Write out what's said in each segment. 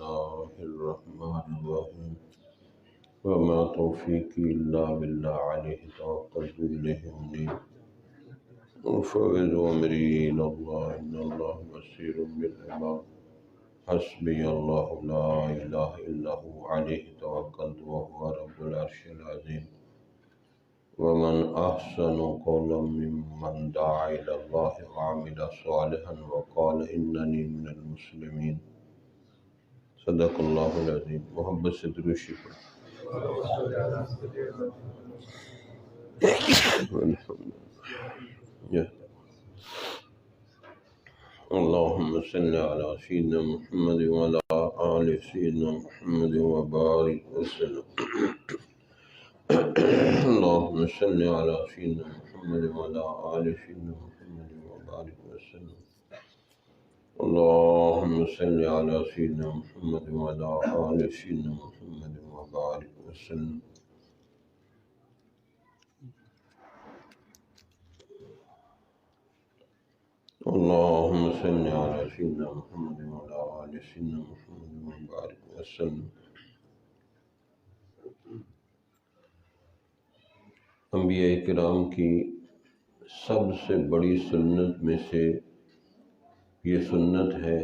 الله الرحمن الرحيم وما توفيقي إلا بالله عليه توكلت وإليه أنيب وفوض أمري إلى الله إن الله بصير بالعباد حسبي الله لا إله إلا هو عليه توكلت وهو رب العرش العظيم ومن أحسن قولا ممن دعا إلى الله وعمل صالحا وقال إنني من المسلمين صدق اللہ العظیم۔ محبت سے درود شریف اللہم صلی علی سیدنا محمد وعلی آل سیدنا محمد وبارک وسلم۔ اللہم صلی علی سیدنا محمد وعلی آل سیدنا محمد وبارک وسلم۔ اللہم صلی علی سیدنا محمد وعلی آل سیدنا محمد وبارک وسلم۔ اللہم صلی علی سیدنا محمد وعلی آل سیدنا محمد وبارک وسلم۔ انبیاء کرام کی سب سے بڑی سنت میں سے یہ سنت ہے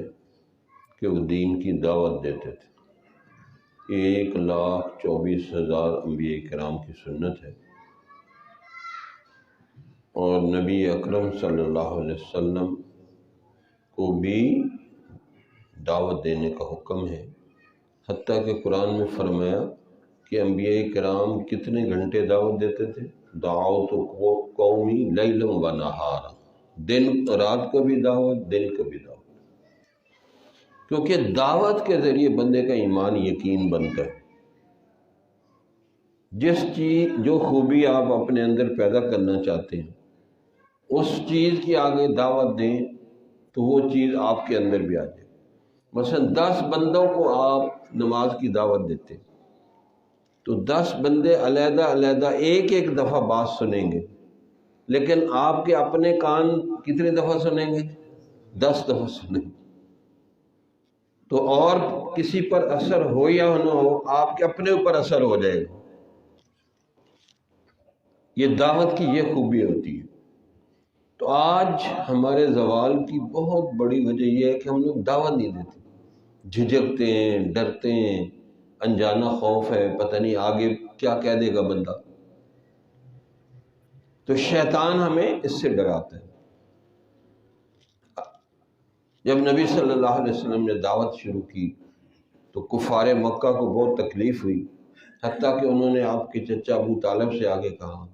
کہ وہ دین کی دعوت دیتے تھے۔ 1,24,000 انبیاء کرام کی سنت ہے، اور نبی اکرم صلی اللہ علیہ وسلم کو بھی دعوت دینے کا حکم ہے۔ حتیٰ کہ قرآن میں فرمایا کہ انبیاء کرام کتنے گھنٹے دعوت دیتے تھے؟ دعوت قومی لیلا و نہارا، دن رات کو بھی دعوت، دن کو بھی دعوت، کیونکہ دعوت کے ذریعے بندے کا ایمان یقین بنتا ہے۔ جس چیز جو خوبی آپ اپنے اندر پیدا کرنا چاہتے ہیں اس چیز کی آگے دعوت دیں تو وہ چیز آپ کے اندر بھی آ جائے۔ مثلا 10 بندوں کو آپ نماز کی دعوت دیتے ہیں تو 10 بندے علیحدہ علیحدہ ایک ایک دفعہ بات سنیں گے، لیکن آپ کے اپنے کان کتنی دفعہ سنیں گے؟ 10 دفعہ سنیں گے۔ تو اور کسی پر اثر ہو یا نہ ہو، آپ کے اپنے اوپر اثر ہو جائے گا۔ یہ دعوت کی یہ خوبی ہوتی ہے۔ تو آج ہمارے زوال کی بہت بڑی وجہ یہ ہے کہ ہم لوگ دعوت نہیں دیتے، جھجکتے ہیں، ڈرتے ہیں، انجانا خوف ہے، پتہ نہیں آگے کیا کہہ دے گا بندہ۔ تو شیطان ہمیں اس سے ڈراتا ہے۔ جب نبی صلی اللہ علیہ وسلم نے دعوت شروع کی تو کفار مکہ کو بہت تکلیف ہوئی، حتیٰ کہ انہوں نے آپ کے چچا ابو طالب سے آگے کہا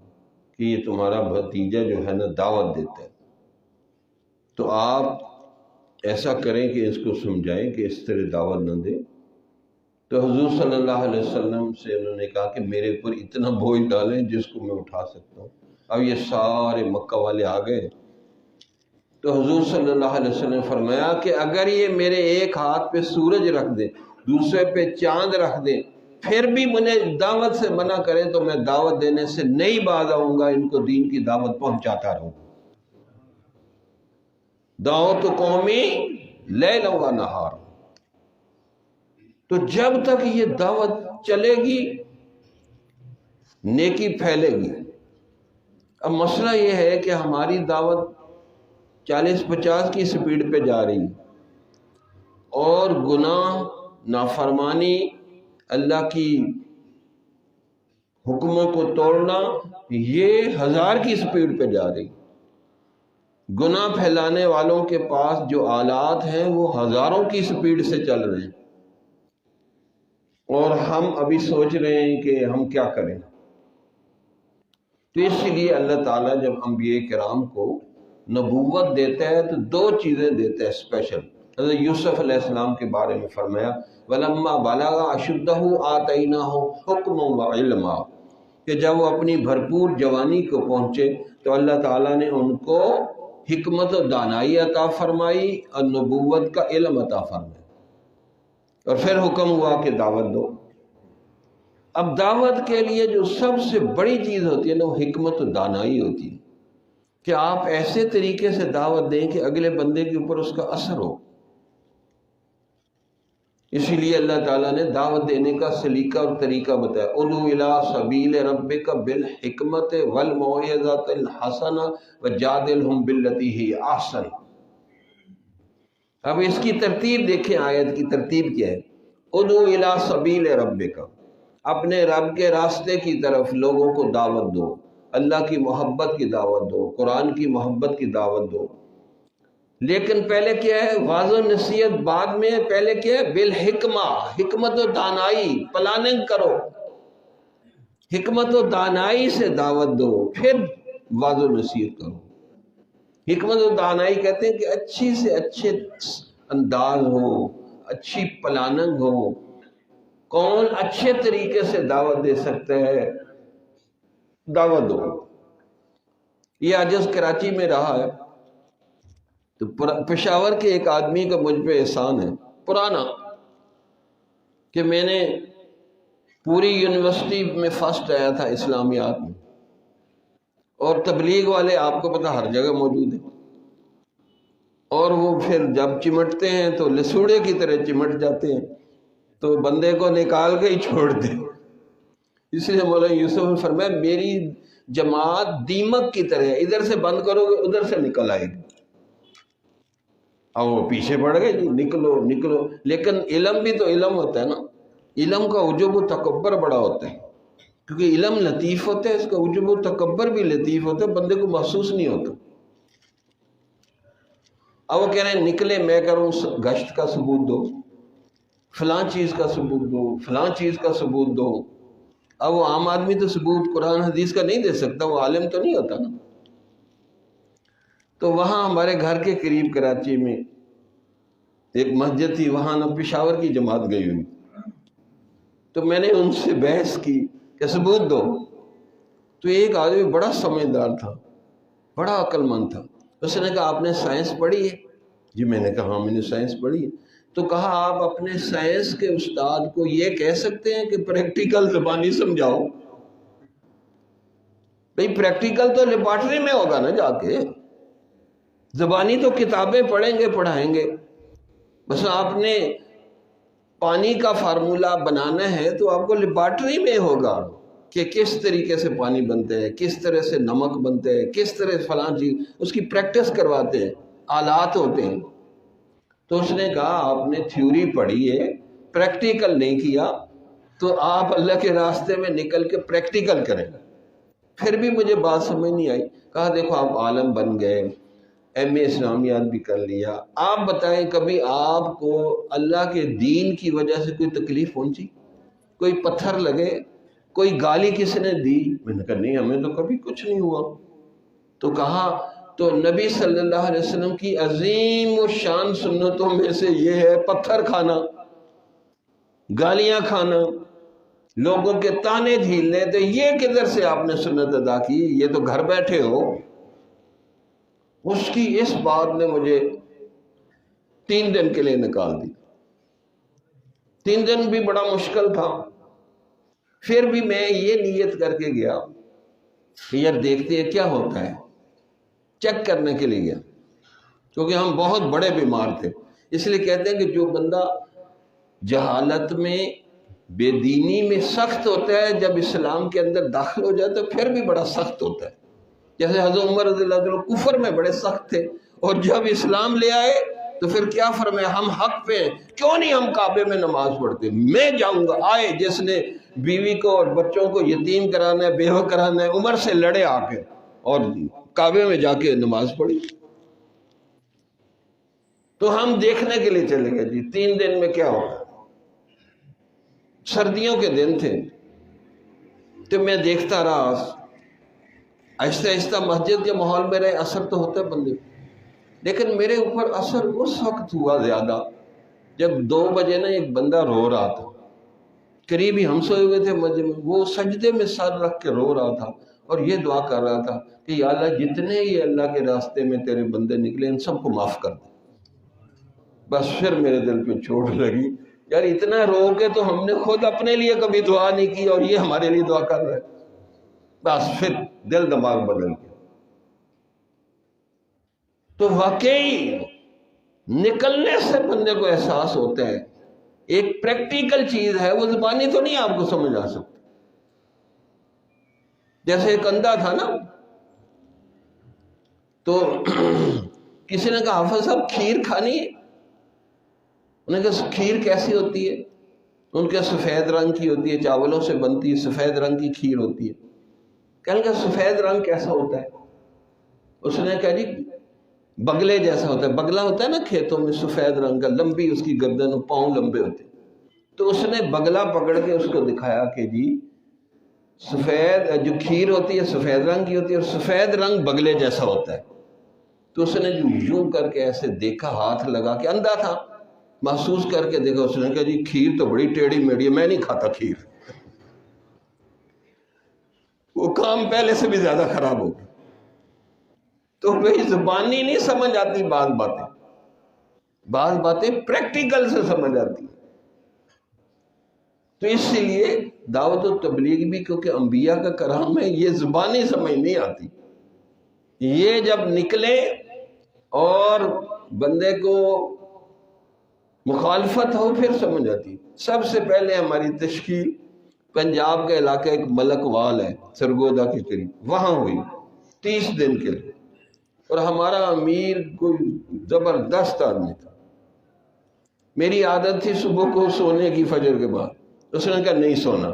کہ یہ تمہارا بھتیجا جو ہے نا دعوت دیتا ہے، تو آپ ایسا کریں کہ اس کو سمجھائیں کہ اس طرح دعوت نہ دے۔ تو حضور صلی اللہ علیہ وسلم سے انہوں نے کہا کہ میرے اوپر اتنا بوجھ ڈالیں جس کو میں اٹھا سکتا ہوں۔ اب یہ سارے مکہ والے آ گئے تو حضور صلی اللہ علیہ وسلم نے فرمایا کہ اگر یہ میرے ایک ہاتھ پہ سورج رکھ دیں، دوسرے پہ چاند رکھ دیں، پھر بھی مجھے دعوت سے منع کریں تو میں دعوت دینے سے نہیں باز آؤں گا، ان کو دین کی دعوت پہنچاتا رہوں گا۔ دعوت قومی لیلا و نہارا۔ تو جب تک یہ دعوت چلے گی نیکی پھیلے گی۔ اب مسئلہ یہ ہے کہ ہماری دعوت 40-50 کی سپیڈ پہ جا رہی ہے، اور گناہ، نافرمانی، اللہ کی حکموں کو توڑنا یہ 1000 کی سپیڈ پہ جا رہی۔ گناہ پھیلانے والوں کے پاس جو آلات ہیں وہ ہزاروں کی سپیڈ سے چل رہے ہیں، اور ہم ابھی سوچ رہے ہیں کہ ہم کیا کریں۔ تو اس لیے اللہ تعالیٰ جب انبیاء کرام کو نبوت دیتا ہے تو 2 چیزیں دیتا ہے اسپیشل۔ حضرت یوسف علیہ السلام کے بارے میں فرمایا وَلَمَّا بَلَغَ أَشُدَّهُ آتَيْنَاهُ حُكْمًا وَعِلْمًا، کہ جب وہ اپنی بھرپور جوانی کو پہنچے تو اللہ تعالیٰ نے ان کو حکمت و دانائی عطا فرمائی اور نبوت کا علم عطا فرمایا، اور پھر حکم ہوا کہ دعوت دو۔ اب دعوت کے لیے جو سب سے بڑی چیز ہوتی ہے نا وہ حکمت و دانائی ہوتی ہے، کہ آپ ایسے طریقے سے دعوت دیں کہ اگلے بندے کے اوپر اس کا اثر ہو۔ اسی لیے اللہ تعالیٰ نے دعوت دینے کا سلیقہ اور طریقہ بتایا، ادعو الی سبیل ربک بالحکمت والموعظۃ الحسنہ وجادلہم باللتی ہی احسن۔ اب اس کی ترتیب دیکھیں، آیت کی ترتیب کیا ہے؟ ادعو الی سبیل ربک، اپنے رب کے راستے کی طرف لوگوں کو دعوت دو، اللہ کی محبت کی دعوت دو، قرآن کی محبت کی دعوت دو۔ لیکن پہلے کیا ہے؟ واضح نصیحت بعد میں، پہلے کیا ہے؟ بالحکمہ، حکمت و دانائی، پلاننگ کرو، حکمت و دانائی سے دعوت دو، پھر واضح نصیحت کرو۔ حکمت و دانائی کہتے ہیں کہ اچھی سے اچھے انداز ہو، اچھی پلاننگ ہو، کون اچھے طریقے سے دعوت دے سکتا ہے، دعوت دو۔ یہ عجز کراچی میں رہا ہے تو پشاور کے ایک آدمی کا مجھ پہ احسان ہے پرانا، کہ میں نے پوری یونیورسٹی میں فرسٹ آیا تھا اسلامیات میں، اور تبلیغ والے آپ کو پتہ ہر جگہ موجود ہیں، اور وہ پھر جب چمٹتے ہیں تو لسوڑے کی طرح چمٹ جاتے ہیں، تو بندے کو نکال کے ہی چھوڑ دیں۔ اس لیے مولانا یوسف نے فرمایا میری جماعت دیمک کی طرح ہے، ادھر سے بند کرو گے ادھر سے نکل آئے گی۔ اب وہ پیچھے پڑ گئے، جی نکلو نکلو، لیکن علم بھی تو علم ہوتا ہے نا، علم کا عجب و تکبر بڑا ہوتا ہے، کیونکہ علم لطیف ہوتا ہے، اس کا عجب و تکبر بھی لطیف ہوتا ہے، بندے کو محسوس نہیں ہوتا۔ اب وہ کہہ رہے ہیں نکلے، میں کروں گشت کا ثبوت دو، فلاں چیز کا ثبوت دو، فلاں چیز کا ثبوت دو۔ اب وہ عام آدمی تو ثبوت قرآن حدیث کا نہیں دے سکتا، وہ عالم تو نہیں ہوتا نا۔ تو وہاں ہمارے گھر کے قریب کراچی میں ایک مسجد تھی، وہاں نہ پشاور کی جماعت گئی ہوئی، تو میں نے ان سے بحث کی کہ ثبوت دو۔ تو ایک آدمی بڑا سمجھدار تھا، بڑا عقل مند تھا، اس نے کہا آپ نے سائنس پڑھی ہے؟ جی میں نے کہا ہاں میں نے سائنس پڑھی ہے۔ تو کہا آپ اپنے سائنس کے استاد کو یہ کہہ سکتے ہیں کہ پریکٹیکل زبانی سمجھاؤ؟ بھئی پریکٹیکل تو لیبارٹری میں ہوگا نا جا کے، زبانی تو کتابیں پڑھیں گے پڑھائیں گے۔ بس آپ نے پانی کا فارمولہ بنانا ہے تو آپ کو لیبارٹری میں ہوگا کہ کس طریقے سے پانی بنتے ہیں، کس طرح سے نمک بنتے ہیں، کس طرح سے فلاں چیز، اس کی پریکٹس کرواتے ہیں، آلات ہوتے ہیں۔ تو اس نے کہا آپ نے تھیوری پڑھی ہے، پریکٹیکل نہیں کیا، تو آپ اللہ کے راستے میں نکل کے پریکٹیکل کریں۔ پھر بھی مجھے بات سمجھ نہیں آئی۔ کہا دیکھو آپ عالم بن گئے، ایم اے اسلامیات بھی کر لیا، آپ بتائیں کبھی آپ کو اللہ کے دین کی وجہ سے کوئی تکلیف پہنچی؟ کوئی پتھر لگے؟ کوئی گالی کس نے دی؟ میں نے کہا نہیں ہمیں تو کبھی کچھ نہیں ہوا۔ تو کہا تو نبی صلی اللہ علیہ وسلم کی عظیم و شان سنتوں میں سے یہ ہے پتھر کھانا، گالیاں کھانا، لوگوں کے تانے جھیلنے، تو یہ کدھر سے آپ نے سنت ادا کی؟ یہ تو گھر بیٹھے ہو۔ اس کی اس بات نے مجھے 3 دن کے لیے نکال دی۔ 3 دن بھی بڑا مشکل تھا، پھر بھی میں یہ نیت کر کے گیا کہ یار دیکھتے ہیں کیا ہوتا ہے، چیک کرنے کے لیے گیا، کیونکہ ہم بہت بڑے بیمار تھے۔ اس لیے کہتے ہیں کہ جو بندہ جہالت میں، بے دینی میں سخت ہوتا ہے، جب اسلام کے اندر داخل ہو جائے تو پھر بھی بڑا سخت ہوتا ہے۔ جیسے حضرت عمر رضی اللہ عنہ کفر میں بڑے سخت تھے، اور جب اسلام لے آئے تو پھر کیا فرمایا، ہم حق پہ ہیں، کیوں نہیں ہم کعبے میں نماز پڑھتے؟ میں جاؤں گا۔ آئے جس نے بیوی کو اور بچوں کو یتیم کرانا ہے، بیوہ کرانا ہے، عمر سے لڑے آ کے اور کعبے میں جا کے نماز پڑھی۔ تو ہم دیکھنے کے لیے چلے گئے جی 3 دن میں کیا ہوگا۔ سردیوں کے دن تھے تو میں دیکھتا رہا، آہستہ آہستہ مسجد کے ماحول میں رہے، اثر تو ہوتا ہے بندے، لیکن میرے اوپر اثر اس وقت ہوا زیادہ جب 2 بجے نا ایک بندہ رو رہا تھا، قریب ہی ہم سوئے ہوئے تھے مسجد میں، وہ سجدے میں سر رکھ کے رو رہا تھا اور یہ دعا کر رہا تھا کہ یا اللہ جتنے ہی اللہ کے راستے میں تیرے بندے نکلے ان سب کو معاف کر دے۔ بس پھر میرے دل پہ چوٹ لگی، یار اتنا رو کے تو ہم نے خود اپنے لیے کبھی دعا نہیں کی اور یہ ہمارے لیے دعا کر رہا ہے۔ بس پھر دل دماغ بدل گیا۔ تو واقعی نکلنے سے بندے کو احساس ہوتا ہے ایک پریکٹیکل چیز ہے، وہ زبانی تو نہیں آپ کو سمجھ آ سکتی. جیسے ایک اندھا تھا نا، تو کسی نے کہا حافظ صاحب کھیر کھانی ہے. انہوں نے کہا کھیر کیسی ہوتی ہے؟ ان کے سفید رنگ کی ہوتی ہے، چاولوں سے بنتی ہے، سفید رنگ کی کھیر ہوتی ہے. کہنے کا سفید رنگ کیسا ہوتا ہے؟ اس نے کہا جی بگلے جیسا ہوتا ہے. بگلا ہوتا ہے نا کھیتوں میں، سفید رنگ کا، لمبی اس کی گردن، پاؤں لمبے ہوتے ہیں. تو اس نے بگلا پکڑ کے اس کو دکھایا کہ جی سفید جو کھیر ہوتی ہے سفید رنگ کی ہوتی ہے، اور سفید رنگ بگلے جیسا ہوتا ہے. تو اس نے جو یوں کر کے ایسے دیکھا، ہاتھ لگا کے، اندھا تھا، محسوس کر کے دیکھا. اس نے کہا جی کھیر تو بڑی ٹیڑھی میڑھی ہے، میں نہیں کھاتا کھیر. وہ کام پہلے سے بھی زیادہ خراب ہو گیا. تو بھئی زبانی نہیں سمجھ آتی، بعض باتیں پریکٹیکل سے سمجھ آتی. تو اس لیے دعوت و تبلیغ بھی کیونکہ انبیاء کا کرام ہے، یہ زبانی سمجھ نہیں آتی. یہ جب نکلے اور بندے کو مخالفت ہو پھر سمجھ آتی. سب سے پہلے ہماری تشکیل پنجاب کا علاقہ ایک ملک وال ہے سرگودا کے قریب، وہاں ہوئی 30 دن کے لیے. اور ہمارا امیر کوئی زبردست آدمی تھا. میری عادت تھی صبح کو سونے کی فجر کے بعد. اس نے کہا نہیں سونا.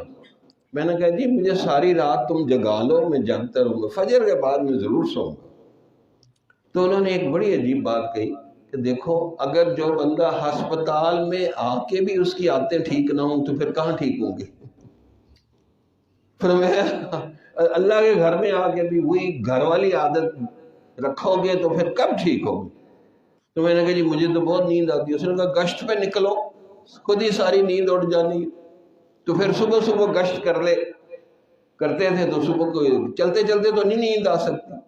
میں نے کہا جی مجھے ساری رات تم جگا لو، میں جاگتا رہوں گا، فجر کے بعد میں ضرور سوؤں گا. تو انہوں نے ایک بڑی عجیب بات کہی کہ دیکھو اگر جو بندہ ہسپتال میں آ کے بھی اس کی عادتیں ٹھیک نہ ہوں تو پھر کہاں ٹھیک ہوں گے؟ پھر میں اللہ کے گھر میں آ کے بھی وہی گھر والی عادت رکھو گے تو پھر کب ٹھیک ہوگی؟ تو میں نے کہا جی مجھے تو بہت نیند آتی ہے. اس نے کہا گشت پہ نکلو، خود ہی ساری نیند اٹھ جانی. تو پھر صبح صبح گشت کرتے تھے تو صبح کو چلتے چلتے تو نہیں نیند آ سکتی.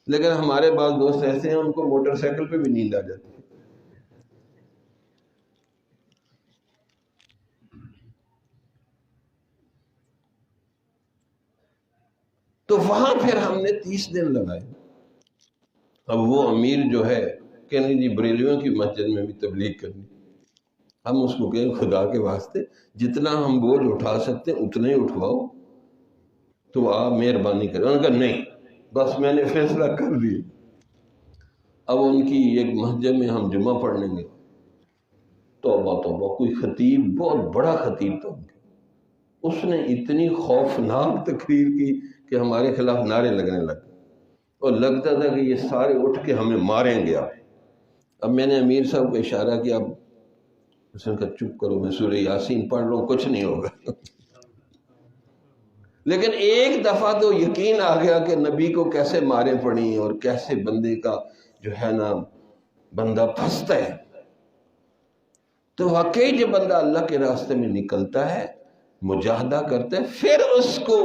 لیکن ہمارے بعض دوست ایسے ہیں ان کو موٹر سائیکل پہ بھی نیند آ جاتی ہے. تو وہاں پھر ہم نے 30 دن لگائے. اب وہ امیر جو ہے کہنے جی بریلیوں کی مسجد میں بھی تبلیغ کرنی. ہم اس کو کہیں خدا کے واسطے جتنا ہم بوجھ اٹھا سکتے ہیں اتنا ہی اٹھواؤ، تو آپ مہربانی کریں. انہوں نے کہا نہیں بس میں نے فیصلہ کر دیا. اب ان کی ایک مسجد میں ہم جمعہ پڑھنے گے. توبہ توبہ، کوئی خطیب بہت بڑا خطیب تھا، اس نے اتنی خوفناک تقریر کی کہ ہمارے خلاف نعرے لگنے لگے اور لگتا تھا کہ یہ سارے اٹھ کے ہمیں ماریں گے. اب میں نے امیر صاحب کو اشارہ کیا، اس نے کہا چپ کرو میں سورہ یاسین پڑھ رہا ہوں، کچھ نہیں ہوگا. لیکن ایک دفعہ تو یقین آ گیا کہ نبی کو کیسے مارے پڑی اور کیسے بندے کا جو ہے نا بندہ پھنستا ہے. تو واقعی جب بندہ اللہ کے راستے میں نکلتا ہے، مجاہدہ کرتا ہے، پھر اس کو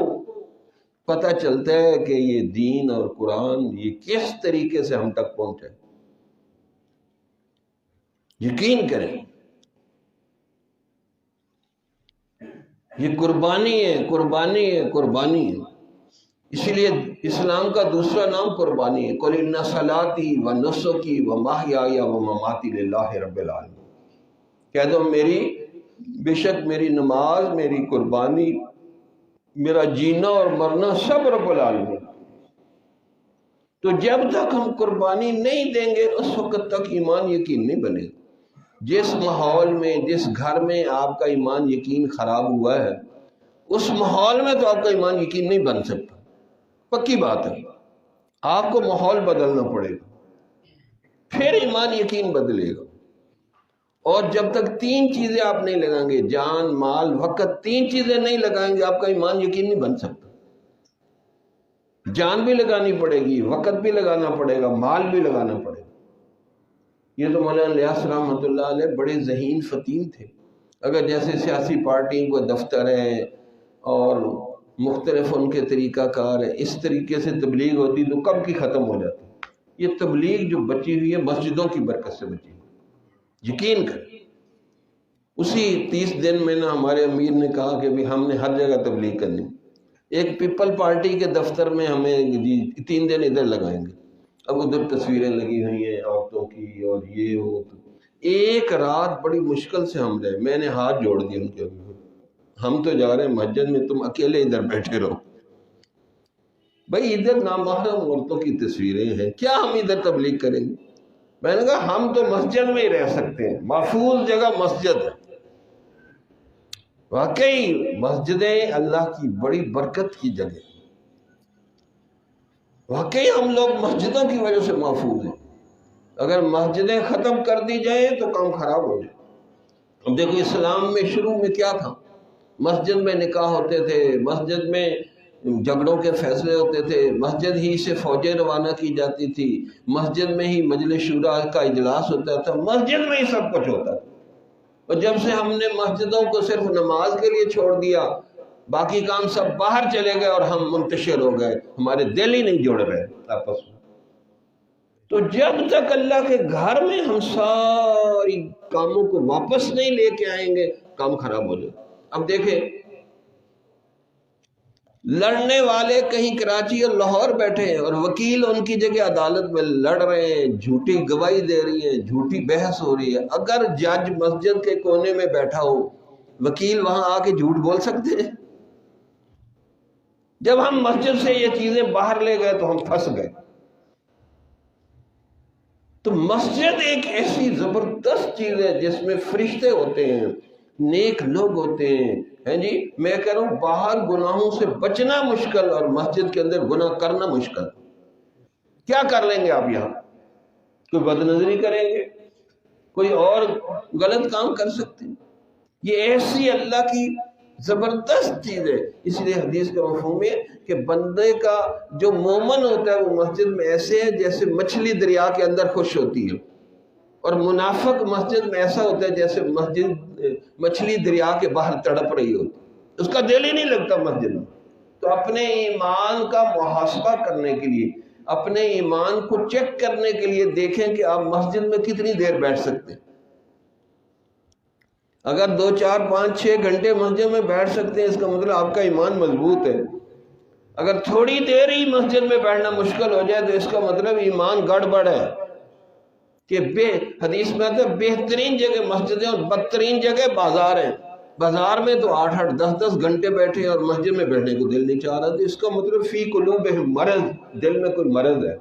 پتہ چلتا ہے کہ یہ دین اور قرآن یہ کس طریقے سے ہم تک پہنچے. یقین کریں یہ قربانی ہے، قربانی ہے، قربانی ہے. اسی لیے اسلام کا دوسرا نام قربانی ہے. قُلْ إِنَّ صَلَاتِي وَنُسُكِي وَمَحْيَايَ وَمَمَاتِي لِلَّهِ رَبِّ الْعَالَمِينَ. کہہ دو بے شک میری نماز، میری قربانی، میرا جینا اور مرنا سب رب العالمین. تو جب تک ہم قربانی نہیں دیں گے اس وقت تک ایمان یقین نہیں بنے گا. جس ماحول میں، جس گھر میں آپ کا ایمان یقین خراب ہوا ہے، اس ماحول میں تو آپ کا ایمان یقین نہیں بن سکتا. پکی بات ہے. آپ کو ماحول بدلنا پڑے گا پھر ایمان یقین بدلے گا. اور جب تک 3 چیزیں آپ نہیں لگائیں گے، جان، مال، وقت، 3 چیزیں نہیں لگائیں گے آپ کا ایمان یقین نہیں بن سکتا. جان بھی لگانی پڑے گی، وقت بھی لگانا پڑے گا، مال بھی لگانا پڑے گا. یہ تو مولانا الیاس رحمۃ اللہ علیہ بڑے ذہین فطین تھے. اگر جیسے سیاسی پارٹی کو دفتر ہے اور مختلف ان کے طریقہ کار ہے، اس طریقے سے تبلیغ ہوتی تو کب کی ختم ہو جاتی. یہ تبلیغ جو بچی ہوئی ہے مسجدوں کی برکت سے بچی ہوئی. یقین کریں اسی 30 دن میں نا ہمارے امیر نے کہا کہ بھی ہم نے ہر جگہ تبلیغ کرنی. ایک پیپل پارٹی کے دفتر میں ہمیں 3 دن ادھر لگائیں گے. اب ادھر تصویریں لگی ہوئی ہیں عورتوں کی اور یہ ہو. ایک رات بڑی مشکل سے ہم رہے، میں نے ہاتھ جوڑ دیے ان کے، ہم تو جا رہے ہیں مسجد میں، تم اکیلے ادھر بیٹھے رہو۔ بھائی ادھر نامحرم عورتوں کی تصویریں ہیں، کیا ہم ادھر تبلیغ کریں گے؟ میں نے کہا ہم تو مسجد میں ہی رہ سکتے ہیں، محفوظ جگہ مسجد ہے۔ واقعی مسجدیں اللہ کی بڑی برکت کی جگہ، واقعی ہم لوگ مسجدوں کی وجہ سے محفوظ ہیں۔ اگر مسجدیں ختم کر دی جائیں تو کام خراب ہو جائے۔ اب دیکھو اسلام میں شروع میں کیا تھا، مسجد میں نکاح ہوتے تھے، مسجد میں جھگڑوں کے فیصلے ہوتے تھے، مسجد ہی سے فوجیں روانہ کی جاتی تھی، مسجد میں ہی مجلس شورا کا اجلاس ہوتا تھا، مسجد میں ہی سب کچھ ہوتا تھا۔ اور جب سے ہم نے مسجدوں کو صرف نماز کے لیے چھوڑ دیا، باقی کام سب باہر چلے گئے اور ہم منتشر ہو گئے، ہمارے دل ہی نہیں جڑ رہے آپس میں۔ تو جب تک اللہ کے گھر میں ہم ساری کاموں کو واپس نہیں لے کے آئیں گے، کام خراب ہو جائے۔ اب دیکھیں لڑنے والے کہیں کراچی اور لاہور بیٹھے ہیں اور وکیل ان کی جگہ عدالت میں لڑ رہے ہیں، جھوٹی گواہی دے رہی ہیں، جھوٹی بحث ہو رہی ہے۔ اگر جج مسجد کے کونے میں بیٹھا ہو، وکیل وہاں آ کے جھوٹ بول سکتے ہیں؟ جب ہم مسجد سے یہ چیزیں باہر لے گئے تو ہم پھنس گئے۔ تو مسجد ایک ایسی زبردست چیز ہے جس میں فرشتے ہوتے ہیں، نیک لوگ ہوتے ہیں جی۔ میں کہہ رہا ہوں باہر گناہوں سے بچنا مشکل اور مسجد کے اندر گناہ کرنا مشکل۔ کیا کر لیں گے آپ یہاں؟ کوئی بد نظری کریں گے، کوئی اور غلط کام کر سکتے ہیں۔ یہ ایسی اللہ کی زبردست چیز ہے۔ اس لیے حدیث کا مفہوم ہے کہ بندے کا جو مومن ہوتا ہے وہ مسجد میں ایسے ہے جیسے مچھلی دریا کے اندر خوش ہوتی ہے، اور منافق مسجد میں ایسا ہوتا ہے جیسے مچھلی دریا کے باہر تڑپ رہی ہوتی، اس کا دل ہی نہیں لگتا مسجد میں۔ تو اپنے ایمان کا محاسبہ کرنے کے لیے، اپنے ایمان کو چیک کرنے کے لیے دیکھیں کہ آپ مسجد میں کتنی دیر بیٹھ سکتے ہیں۔ اگر 2 4 5 6 گھنٹے مسجد میں بیٹھ سکتے ہیں، اس کا مطلب آپ کا ایمان مضبوط ہے۔ اگر تھوڑی دیر ہی مسجد میں بیٹھنا مشکل ہو جائے تو اس کا مطلب ایمان گڑبڑ ہے۔ کہ حدیث میں آتا ہے بہترین جگہ مسجدیں اور بدترین جگہ بازار ہیں۔ بازار میں تو 8 8 10 10 گھنٹے بیٹھے اور مسجد میں بیٹھنے کو دل نہیں چاہ رہا، تو اس کا مطلب فی قلوبہم مرض، دل میں کوئی مرض ہے۔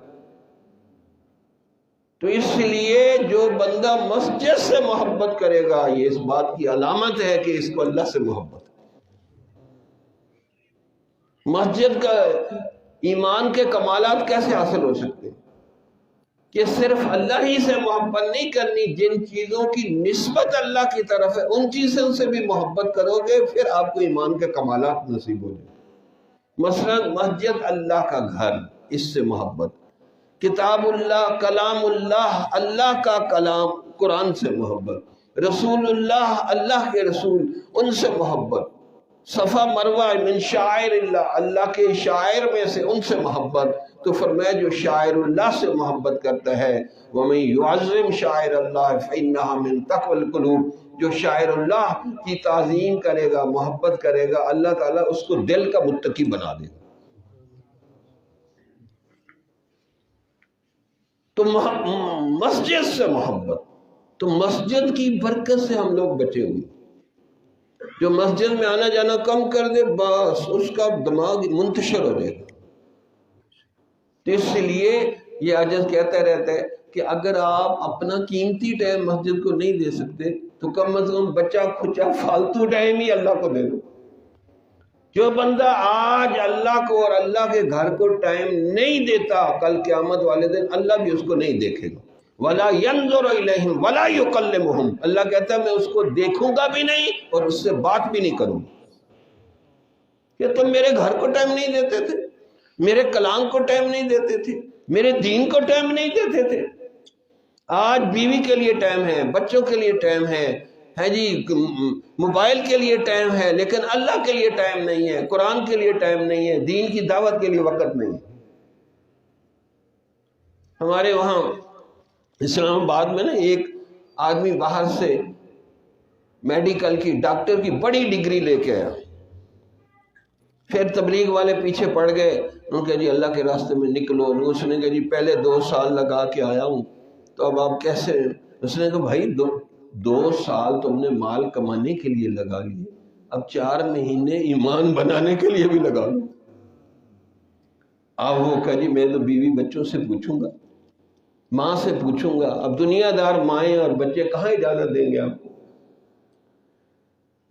تو اس لیے جو بندہ مسجد سے محبت کرے گا، یہ اس بات کی علامت ہے کہ اس کو اللہ سے محبت ہے۔ مسجد کا ایمان کے کمالات کیسے حاصل ہو سکتے ہیں؟ کہ صرف اللہ ہی سے محبت نہیں کرنی، جن چیزوں کی نسبت اللہ کی طرف ہے ان چیزوں سے بھی محبت کرو گے، پھر آپ کو ایمان کے کمالات نصیب ہو جائیں۔ مثلا مسجد اللہ کا گھر، اس سے محبت، کتاب اللہ، کلام اللہ، اللہ کا کلام قرآن سے محبت، رسول اللہ، اللہ کے رسول، ان سے محبت، صفا مروہ من شاعر اللہ، اللہ کے شاعر میں سے ان سے محبت۔ تو فرمایا جو شاعر اللہ سے محبت کرتا ہے وَمَن يُعَظِّمْ شَاعِرَ اللَّهِ فَإِنَّهَا مِن تَقْوَى الْقُلُوبِ، جو شاعر اللہ کی تعظیم کرے گا، محبت کرے گا، اللہ تعالیٰ اس کو دل کا متقی بنا دے گا۔ تو مسجد سے محبت، تو مسجد کی برکت سے ہم لوگ بچے ہوئے۔ جو مسجد میں آنا جانا کم کر دے بس اس کا دماغ منتشر ہو جائے گا۔ تو اس لیے یہ عاجز کہتا رہتا ہے کہ اگر آپ اپنا قیمتی ٹائم مسجد کو نہیں دے سکتے تو کم از کم بچہ کھچا فالتو ٹائم ہی اللہ کو دے دو۔ جو بندہ آج اللہ کو اور اللہ کے گھر کو ٹائم نہیں دیتا، کل قیامت والے دن اللہ بھی اس کو نہیں دیکھے گا۔ وَلَا يَنظُرُ إِلَيْهِمْ وَلَا يُكَلِّمُهُمْ، اللہ کہتا ہے میں اس کو دیکھوں گا بھی نہیں اور اس سے بات بھی نہیں کروں گا۔ کہ تم میرے گھر کو ٹائم نہیں دیتے تھے، میرے کلام کو ٹائم نہیں دیتے تھے، میرے دین کو ٹائم نہیں دیتے تھے۔ آج بیوی کے لیے ٹائم ہے، بچوں کے لیے ٹائم ہے جی، موبائل کے لیے ٹائم ہے، لیکن اللہ کے لیے ٹائم نہیں ہے، قرآن کے لیے ٹائم نہیں ہے، دین کی دعوت کے لیے وقت نہیں ہے۔ ہمارے وہاں اسلام آباد میں نا ایک آدمی باہر سے میڈیکل کی، ڈاکٹر کی بڑی ڈگری لے کے آیا، پھر تبلیغ والے پیچھے پڑ گئے، انہوں نے کہا جی اللہ کے راستے میں نکلو، اس نے کہا جی پہلے 2 سال لگا کے آیا ہوں تو اب آپ کیسے اس نے کہا بھائی 2 سال تم نے مال کمانے کے لیے لگا لیے، اب 4 مہینے ایمان بنانے کے لیے بھی لگا لو۔ اب وہ کہا جی میں تو بیوی بچوں سے پوچھوں گا، ماں سے پوچھوں گا۔ اب دنیا دار مائیں اور بچے کہاں اجازت دیں گے آپ کو؟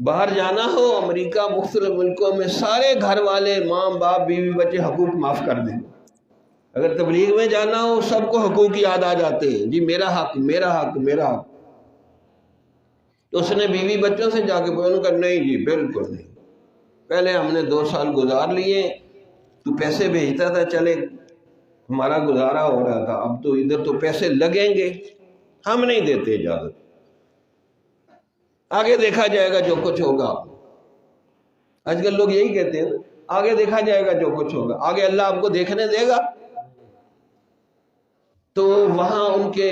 باہر جانا ہو امریکہ مختلف ملکوں میں، سارے گھر والے ماں باپ بیوی بچے حقوق معاف کر دیں۔ اگر تبلیغ میں جانا ہو سب کو حقوق یاد آ جاتے ہیں، جی میرا حق میرا حق میرا حق۔ تو اس نے بیوی بچوں سے جا کے انہوں نے کہا نہیں جی بالکل نہیں، پہلے ہم نے 2 سال گزار لیے، تو پیسے بھیجتا تھا چلے ہمارا گزارا ہو رہا تھا، اب تو ادھر تو پیسے لگیں گے، ہم نہیں دیتے اجازت، آگے دیکھا جائے گا جو کچھ ہوگا۔ آج کل لوگ یہی کہتے ہیں آگے دیکھا جائے گا جو کچھ ہوگا، آگے اللہ آپ کو دیکھنے دے گا۔ تو وہاں ان کے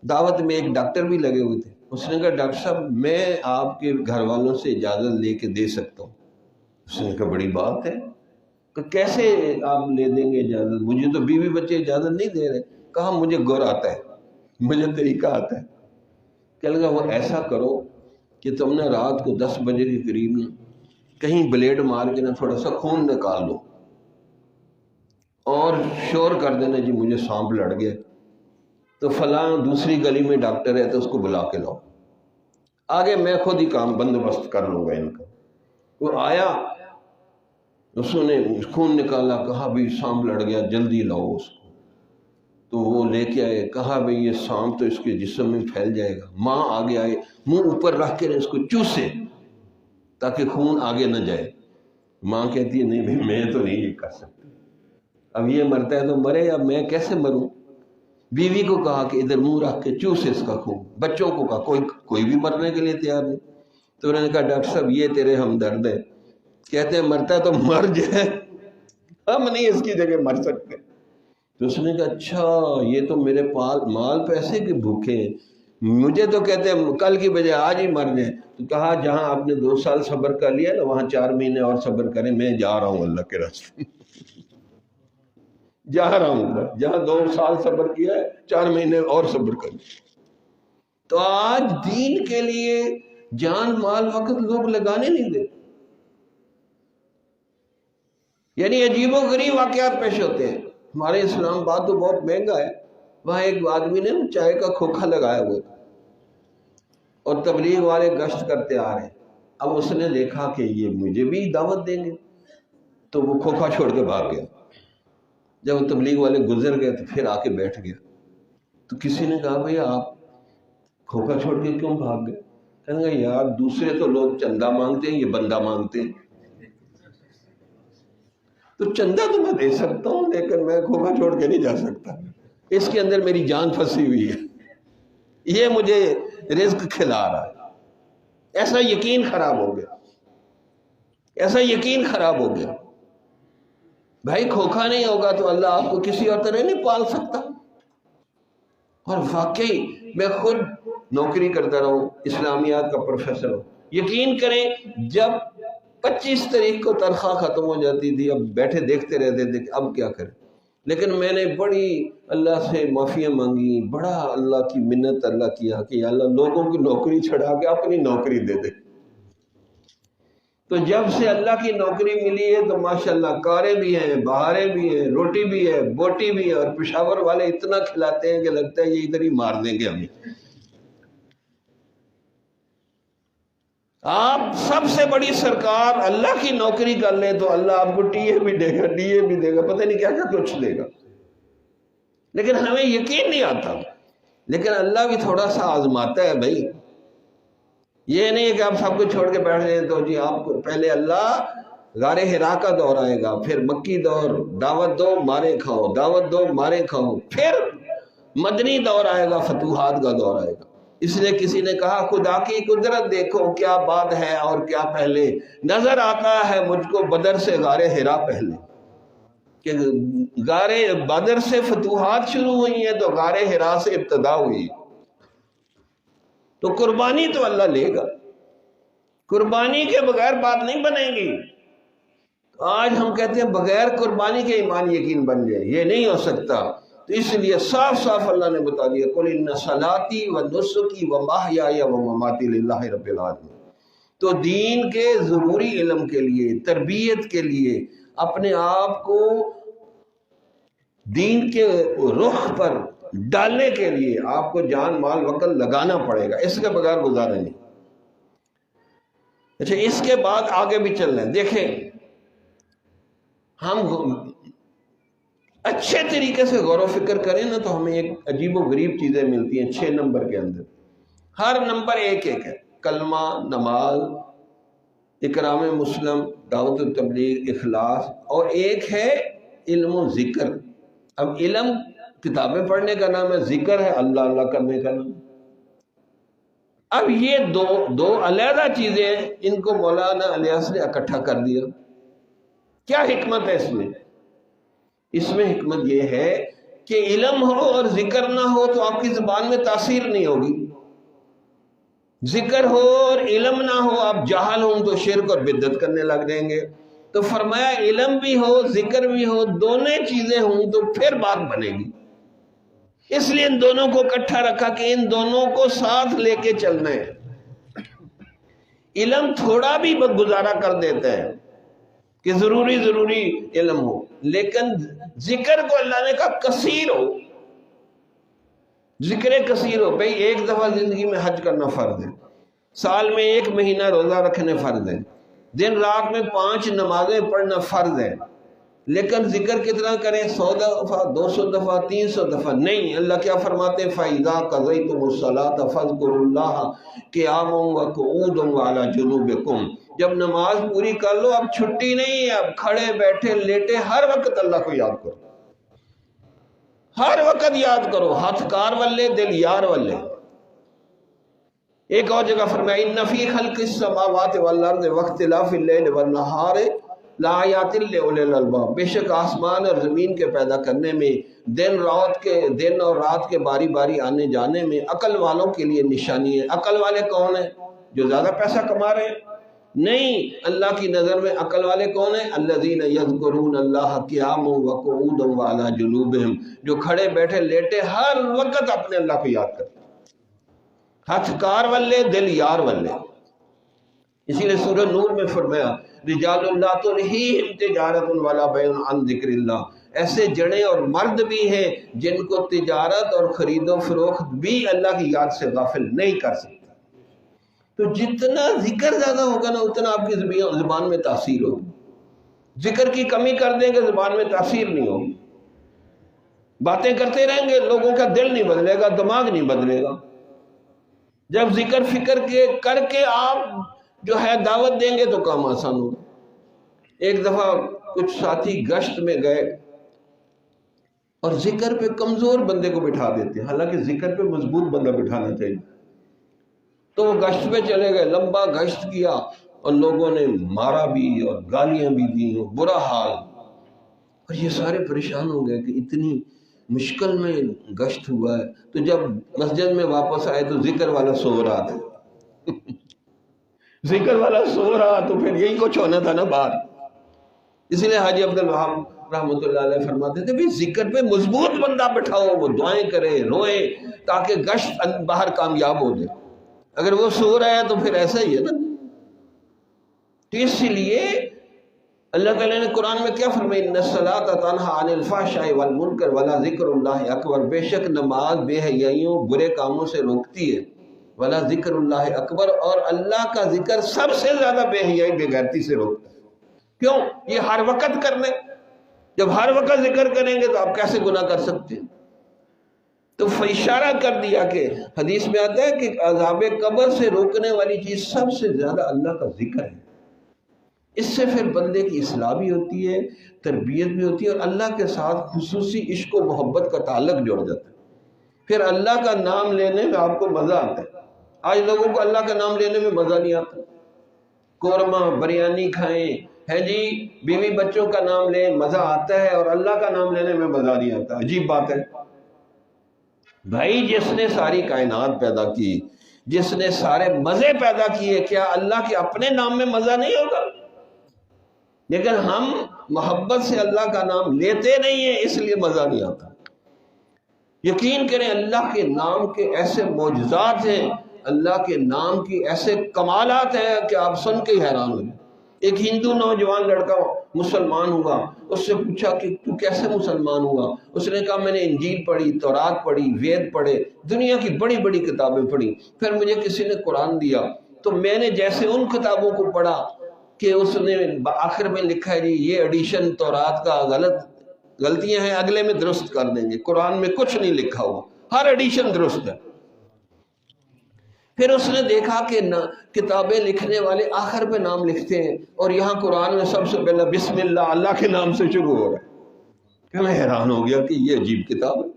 دعوت میں ایک ڈاکٹر بھی لگے ہوئے تھے، اس نے کہا ڈاکٹر صاحب میں آپ کے گھر والوں سے اجازت لے کے دے سکتا ہوں؟ اس نے کہا بڑی بات ہے، کہ کیسے آپ لے دیں گے اجازت؟ مجھے تو بیوی بچے اجازت نہیں دے رہے۔ کہا مجھے گر آتا ہے، مجھے طریقہ آتا ہے۔ کہ لگا وہ ایسا کرو کہ تم نے رات کو 10 بجے کے قریب نا کہیں بلیڈ مار کے نا تھوڑا سا خون نکال لو اور شور کر دینا جی مجھے سانپ لڑ گیا، تو فلاں دوسری گلی میں ڈاکٹر ہے تو اس کو بلا کے لاؤ، آگے میں خود ہی کام بندوبست کر لوں گا ان کا۔ وہ آیا، اس نے خون نکالا، کہا بھی سانپ لڑ گیا جلدی لاؤ اس کو۔ تو وہ لے کے آئے، کہا بھئی یہ سانپ تو اس کے جسم میں پھیل جائے گا۔ ماں آگے آئے، منہ اوپر رکھ کے اس کو چوسے تاکہ خون آگے نہ جائے۔ ماں کہتی ہے نہیں بھئی میں تو نہیں یہ کر سکتی، اب یہ مرتا ہے تو مرے، اب میں کیسے مروں؟ بیوی کو کہا کہ ادھر منہ رکھ کے چوسے اس کا خون، بچوں کو کہا کوئی بھی مرنے کے لیے تیار نہیں۔ تو انہوں نے کہا ڈاکٹر صاحب یہ تیرے ہمدرد ہے، کہتے ہیں مرتا ہے تو مر جائے، ہم نہیں اس کی جگہ مر سکتے۔ تو اس نے کہا اچھا یہ تو میرے مال پیسے کے بھوکے ہیں، مجھے تو کہتے ہیں کل کی بجائے آج ہی مر جائیں۔ تو کہا جہاں آپ نے 2 سال صبر کر لیا نا وہاں 4 مہینے اور صبر کریں، میں جا رہا ہوں اللہ کے راستے جا رہا ہوں، جہاں 2 سال صبر کیا ہے 4 مہینے اور صبر کریں۔ تو آج دین کے لیے جان مال وقت لوگ لگانے نہیں دیتے، یعنی عجیب و غریب واقعات پیش ہوتے ہیں۔ ہمارے اسلام آباد تو بہت مہنگا ہے، وہاں ایک آدمی نے چائے کا کھوکھا لگایا ہوا تھا اور تبلیغ والے گشت کرتے آ رہے ہیں۔ اب اس نے دیکھا کہ یہ مجھے بھی دعوت دیں گے، تو وہ کھوکھا چھوڑ کے بھاگ گیا۔ جب وہ تبلیغ والے گزر گئے تو پھر آ کے بیٹھ گیا۔ تو کسی نے کہا بھئی آپ کھوکھا چھوڑ کے کیوں بھاگ گئے؟ کہنے گا یار دوسرے تو لوگ چندہ مانگتے ہیں، یہ بندہ مانگتے ہیں، تو چندہ تو میں دے سکتا ہوں لیکن میں کھوکھا چھوڑ کے نہیں جا سکتا، اس کے اندر میری جان پھنسی ہوئی ہے، یہ مجھے رزق کھلا رہا ہے۔ ایسا یقین خراب ہو گیا، ایسا یقین خراب ہو گیا۔ بھائی کھوکھا نہیں ہوگا تو اللہ آپ کو کسی اور طرح نہیں پال سکتا۔ اور واقعی میں خود نوکری کرتا رہا ہوں، اسلامیات کا پروفیسر ہوں، یقین کریں جب 25 تاریخ کو تنخواہ ختم ہو جاتی تھی، اب بیٹھے دیکھتے رہتے تھے کہ اب کیا کریں، لیکن میں نے بڑی اللہ سے معافیاں مانگی، بڑا اللہ کی منت اللہ کیا کہ یا اللہ لوگوں کی نوکری چھڑا کے اپنی نوکری دے دے۔ تو جب سے اللہ کی نوکری ملی ہے تو ماشاءاللہ کاریں بھی ہیں، بہاریں بھی ہیں، روٹی بھی ہے، بوٹی بھی ہے، اور پشاور والے اتنا کھلاتے ہیں کہ لگتا ہے یہ ادھر ہی مار دیں گے ہمیں۔ آپ سب سے بڑی سرکار اللہ کی نوکری کر لیں تو اللہ آپ کو ٹی اے بھی دے گا، ڈی اے بھی دے گا، پتہ نہیں کیا کیا کچھ دے گا، لیکن ہمیں یقین نہیں آتا۔ لیکن اللہ بھی تھوڑا سا آزماتا ہے بھائی، یہ نہیں ہے کہ آپ سب کو چھوڑ کے بیٹھ جائیں۔ تو جی آپ کو پہلے اللہ غار حرا کا دور آئے گا، پھر مکی دور، دعوت دو مارے کھاؤ، دعوت دو مارے کھاؤ، پھر مدنی دور آئے گا، فتوحات کا دور آئے گا۔ اس لیے کسی نے کہا خدا کی قدرت دیکھو کیا بات ہے اور کیا پہلے، نظر آتا ہے مجھ کو بدر سے غار حرا پہلے، کہ غار بدر سے فتوحات شروع ہوئی ہیں تو غار حرا سے ابتدا ہوئی۔ تو قربانی تو اللہ لے گا، قربانی کے بغیر بات نہیں بنے گی۔ آج ہم کہتے ہیں بغیر قربانی کے ایمان یقین بن جائے، یہ نہیں ہو سکتا۔ تو اس لیے صاف صاف اللہ نے بتا دیا قل ان صلاتی و نسکی و محیای و مماتی للہ رب العالمین۔ تو دین کے ضروری علم کے لیے، تربیت کے لیے، اپنے آپ کو دین کے رخ پر ڈالنے کے لیے آپ کو جان مال وقت لگانا پڑے گا، اس کے بغیر گزارا نہیں۔ اچھا، اس کے بعد آگے بھی چل رہے ہیں۔ دیکھیں، ہم اچھے طریقے سے غور و فکر کریں نا تو ہمیں ایک عجیب و غریب چیزیں ملتی ہیں 6 نمبر کے اندر۔ ہر نمبر ایک ایک ہے، کلمہ، نماز، اکرام مسلم، دعوت و تبلیغ، اخلاص، اور ایک ہے علم و ذکر۔ اب علم کتابیں پڑھنے کا نام ہے، ذکر ہے اللہ اللہ کرنے کا نام۔ اب یہ دو علیحدہ چیزیں ہیں، ان کو مولانا الیاس نے اکٹھا کر دیا۔ کیا حکمت ہے اس میں؟ اس میں حکمت یہ ہے کہ علم ہو اور ذکر نہ ہو تو آپ کی زبان میں تاثیر نہیں ہوگی۔ ذکر ہو اور علم نہ ہو، آپ جاہل ہوں تو شرک اور بدعت کرنے لگ جائیں گے۔ تو فرمایا علم بھی ہو، ذکر بھی ہو، دونوں چیزیں ہوں تو پھر بات بنے گی۔ اس لیے ان دونوں کو اکٹھا رکھا کہ ان دونوں کو ساتھ لے کے چلنا ہے۔ علم تھوڑا بھی گزارا کر دیتا ہے کہ ضروری علم ہو، لیکن ذکر کو اللہ نے کہا کثیر ہو، ذکر کثیر ہو۔ بھئی ایک دفعہ زندگی میں حج کرنا فرض ہے، سال میں 1 مہینہ روزہ رکھنے فرض ہے، دن رات میں 5 نمازیں پڑھنا فرض ہے، لیکن ذکر کتنا کریں؟ 100 دفعہ، 200 دفعہ، 300 دفعہ نہیں۔ اللہ کیا فرماتے ہیں؟ فَإِذَا قَضَيْتُمُ الصَّلَاةَ فَاذْكُرُوا اللَّهَ قِيَامًا وَقُعُودًا وَعَلَىٰ جُنُوبِكُمْ۔ جب نماز پوری کر لو، اب چھٹی نہیں، اب کھڑے بیٹھے لیٹے ہر وقت اللہ کو یاد کرو، ہر وقت یاد کرو، ہاتھ کار والے دل یار والے۔ ایک اور جگہ فرمایا اِنَّ فِي خَلْقِ السَّمَاوَاتِ وَالْأَرْضِ وَاخْتِلَافِ اللَّيْلِ وَالنَّهَارِ لَآيَاتٍ لِأُولِي الْأَلْبَابِ۔ بے شک آسمان اور زمین کے پیدا کرنے میں، دن اور رات کے باری باری آنے جانے میں عقل والوں کے لیے نشانی ہے۔ عقل والے کون ہیں؟ جو زیادہ پیسہ کما رہے ہیں؟ نہیں، اللہ کی نظر میں عقل والے کون ہیں؟ الذین یذکرون اللہ قیاما وقعودا وعلی جنوبہم، جو کھڑے بیٹھے لیٹے ہر وقت اپنے اللہ کو یاد کرتے ہیں۔ ہاتھ کار والے دل یار والے۔ اسی لیے سورہ نور میں فرمایا رجال لا تلہیہم تجارت ولا بیع عن ذکر اللہ، ایسے جڑے اور مرد بھی ہیں جن کو تجارت اور خرید و فروخت بھی اللہ کی یاد سے غافل نہیں کر سکتا۔ تو جتنا ذکر زیادہ ہوگا نا اتنا آپ کی زبان میں تاثیر ہوگی۔ ذکر کی کمی کر دیں گے زبان میں تاثیر نہیں ہوگی، باتیں کرتے رہیں گے، لوگوں کا دل نہیں بدلے گا، دماغ نہیں بدلے گا۔ جب ذکر فکر کے کر کے آپ جو ہے دعوت دیں گے تو کام آسان ہوگا۔ ایک دفعہ کچھ ساتھی گشت میں گئے اور ذکر پہ کمزور بندے کو بٹھا دیتے ہیں، حالانکہ ذکر پہ مضبوط بندہ بٹھانا چاہیے۔ تو وہ گشت پہ چلے گئے، لمبا گشت کیا اور لوگوں نے مارا بھی اور گالیاں بھی دی، برا حال۔ اور یہ سارے پریشان ہو گئے کہ اتنی مشکل میں گشت ہوا ہے۔ تو جب مسجد میں واپس آئے تو ذکر والا سو رہا تھا ذکر والا سو رہا، تو پھر یہی کچھ ہونا تھا نا باہر۔ اسی لیے حاجی عبدالوہاب رحمۃ اللہ علیہ فرماتے تھے بھی ذکر پہ مضبوط بندہ بٹھاؤ، وہ دعائیں کرے، روئے، تاکہ گشت باہر کامیاب ہو جائے۔ اگر وہ سو رہا ہے تو پھر ایسا ہی ہے نا۔ تو اس لیے اللہ تعالیٰ نے قرآن میں کیا فرمایا؟ ان الصلاۃ تنہی عن الفحشاء والمنکر ولا ذکر اللہ اکبر، بے شک نماز بے حیائیوں برے کاموں سے روکتی ہے، ولا ذکر اللہ اکبر، اور اللہ کا ذکر سب سے زیادہ بے حیائی بے غیرتی سے روکتا ہے۔ کیوں؟ یہ ہر وقت کرنے، جب ہر وقت ذکر کریں گے تو آپ کیسے گناہ کر سکتے ہیں؟ تو اشارہ کر دیا کہ حدیث میں آتا ہے کہ عذاب قبر سے روکنے والی چیز سب سے زیادہ اللہ کا ذکر ہے۔ اس سے پھر بندے کی اصلاح بھی ہوتی ہے، تربیت بھی ہوتی ہے، اور اللہ کے ساتھ خصوصی عشق و محبت کا تعلق جڑ جاتا ہے۔ پھر اللہ کا نام لینے میں آپ کو مزہ آتا ہے۔ آج لوگوں کو اللہ کا نام لینے میں مزہ نہیں آتا۔ قورمہ بریانی کھائیں، ہے جی، بیوی بچوں کا نام لیں، مزہ آتا ہے، اور اللہ کا نام لینے میں مزہ نہیں آتا۔ عجیب بات ہے بھائی، جس نے ساری کائنات پیدا کی، جس نے سارے مزے پیدا کیے، کیا اللہ کے اپنے نام میں مزہ نہیں ہوگا؟ لیکن ہم محبت سے اللہ کا نام لیتے نہیں ہیں، اس لیے مزہ نہیں آتا۔ یقین کریں اللہ کے نام کے ایسے معجزات ہیں، اللہ کے نام کی ایسے کمالات ہیں کہ آپ سن کے ہی حیران ہو جائیں۔ ایک ہندو نوجوان لڑکا مسلمان ہوا، اس سے پوچھا کہ تو کیسے مسلمان ہوا؟ اس نے کہا میں نے انجیل پڑھی، تورات پڑھی، وید پڑھے، دنیا کی بڑی بڑی کتابیں پڑھی، پھر مجھے کسی نے قرآن دیا تو میں نے جیسے ان کتابوں کو پڑھا کہ اس نے آخر میں لکھا ہے جی یہ ایڈیشن تورات کا غلطیاں ہیں، اگلے میں درست کر دیں گے، قرآن میں کچھ نہیں لکھا ہوا، ہر ایڈیشن درست ہے۔ پھر اس نے دیکھا کہ کتابیں لکھنے والے آخر پہ نام لکھتے ہیں اور یہاں قرآن میں سب سے پہلے بسم اللہ کے نام سے شروع ہو رہا ہے، کہ میں حیران ہو گیا کہ یہ عجیب کتاب ہے۔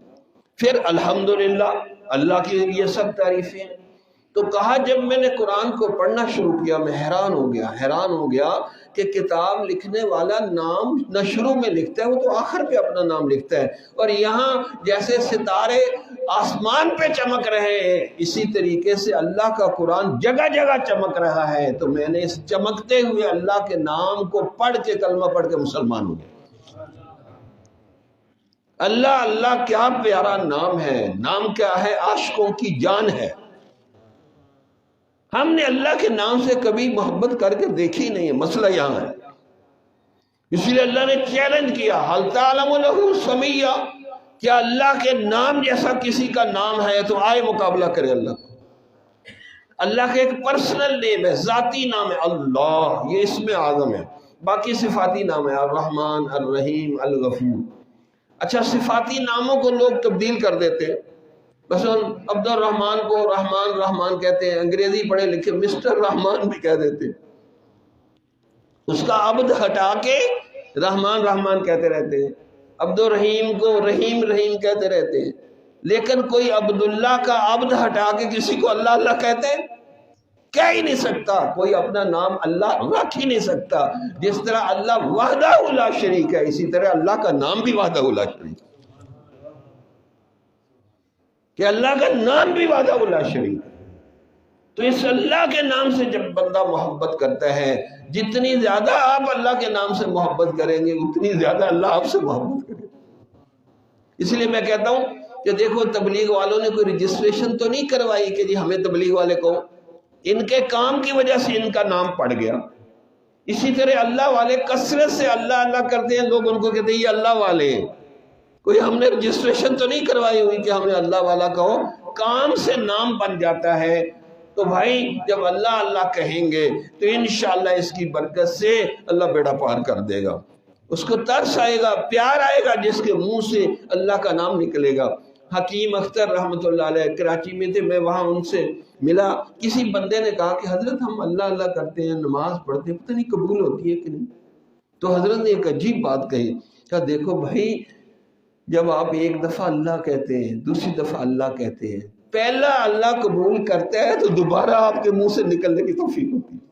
پھر الحمدللہ اللہ کی یہ سب تعریفیں ہیں۔ تو کہا جب میں نے قرآن کو پڑھنا شروع کیا میں حیران ہو گیا کہ کتاب لکھنے والا نام نہ شروع میں لکھتا ہے، وہ تو آخر پہ اپنا نام لکھتا ہے، اور یہاں جیسے ستارے آسمان پہ چمک رہے ہیں اسی طریقے سے اللہ کا قرآن جگہ جگہ چمک رہا ہے۔ تو میں نے اس چمکتے ہوئے اللہ کے نام کو پڑھ کے کلمہ پڑھ کے مسلمان ہو گیا۔ اللہ اللہ کیا پیارا نام ہے، نام کیا ہے؟ عاشقوں کی جان ہے۔ ہم نے اللہ کے نام سے کبھی محبت کر کے دیکھی نہیں ہے، مسئلہ یہاں ہے۔ اس لیے اللہ نے چیلنج کیا، حل تعلم لہ سمیہ، کیا اللہ کے نام جیسا کسی کا نام ہے؟ تو آئے مقابلہ کرے اللہ کو۔ اللہ کا ایک پرسنل نیم ہے، ذاتی نام ہے اللہ، یہ اسم اعظم ہے، باقی صفاتی نام ہے الرحمن، الرحیم، الغفور۔ اچھا صفاتی ناموں کو لوگ تبدیل کر دیتے ہیں، مثلا عبد الرحمن کو رحمان کہتے ہیں، انگریزی پڑھے لکھے مسٹر رحمان بھی کہہ دیتے ہیں، اس کا عبد ہٹا کے رحمان کہتے رہتے ہیں، عبد الرحیم کو رحیم کہتے رہتے ہیں، لیکن کوئی عبداللہ کا عبد ہٹا کے کسی کو اللہ کہتے ہیں؟ کہہ ہی نہیں سکتا، کوئی اپنا نام اللہ رکھ ہی نہیں سکتا۔ جس طرح اللہ وحدہ لا شریک ہے، اسی طرح اللہ کا نام بھی وحدہ لا شریک ہے، کہ اللہ کا نام بھی وحدہ لا شریک ہے۔ تو اس اللہ کے نام سے جب بندہ محبت کرتا ہے، جتنی زیادہ آپ اللہ کے نام سے محبت کریں گے اتنی زیادہ اللہ آپ سے محبت کرے گا۔ اس لیے میں کہتا ہوں کہ دیکھو تبلیغ والوں نے کوئی رجسٹریشن تو نہیں کروائی کہ جی ہمیں تبلیغ والے کو، ان کے کام کی وجہ سے ان کا نام پڑ گیا۔ اسی طرح اللہ والے کثرت سے اللہ کرتے ہیں، لوگ ان کو کہتے ہیں یہ اللہ والے ہیں، کوئی ہم نے رجسٹریشن تو نہیں کروائی ہوئی کہ ہمیں اللہ والا کہو، کام سے نام بن جاتا ہے۔ تو بھائی جب اللہ کہیں گے تو انشاءاللہ اس کی برکت سے اللہ بیڑا پار کر دے گا، اس کو ترس آئے گا، پیار آئے گا، جس کے منہ سے اللہ کا نام نکلے گا۔ حکیم اختر رحمۃ اللہ علیہ کراچی میں تھے، میں وہاں ان سے ملا، کسی بندے نے کہا کہ حضرت ہم اللہ کرتے ہیں، نماز پڑھتے ہیں، پتہ نہیں قبول ہوتی ہے کہ نہیں۔ تو حضرت نے ایک عجیب بات کہی، کہا دیکھو بھائی جب آپ ایک دفعہ اللہ کہتے ہیں، دوسری دفعہ اللہ کہتے ہیں، پہلا اللہ قبول کرتا ہے تو دوبارہ آپ کے منہ سے نکلنے کی توفیق ہوتی ہے۔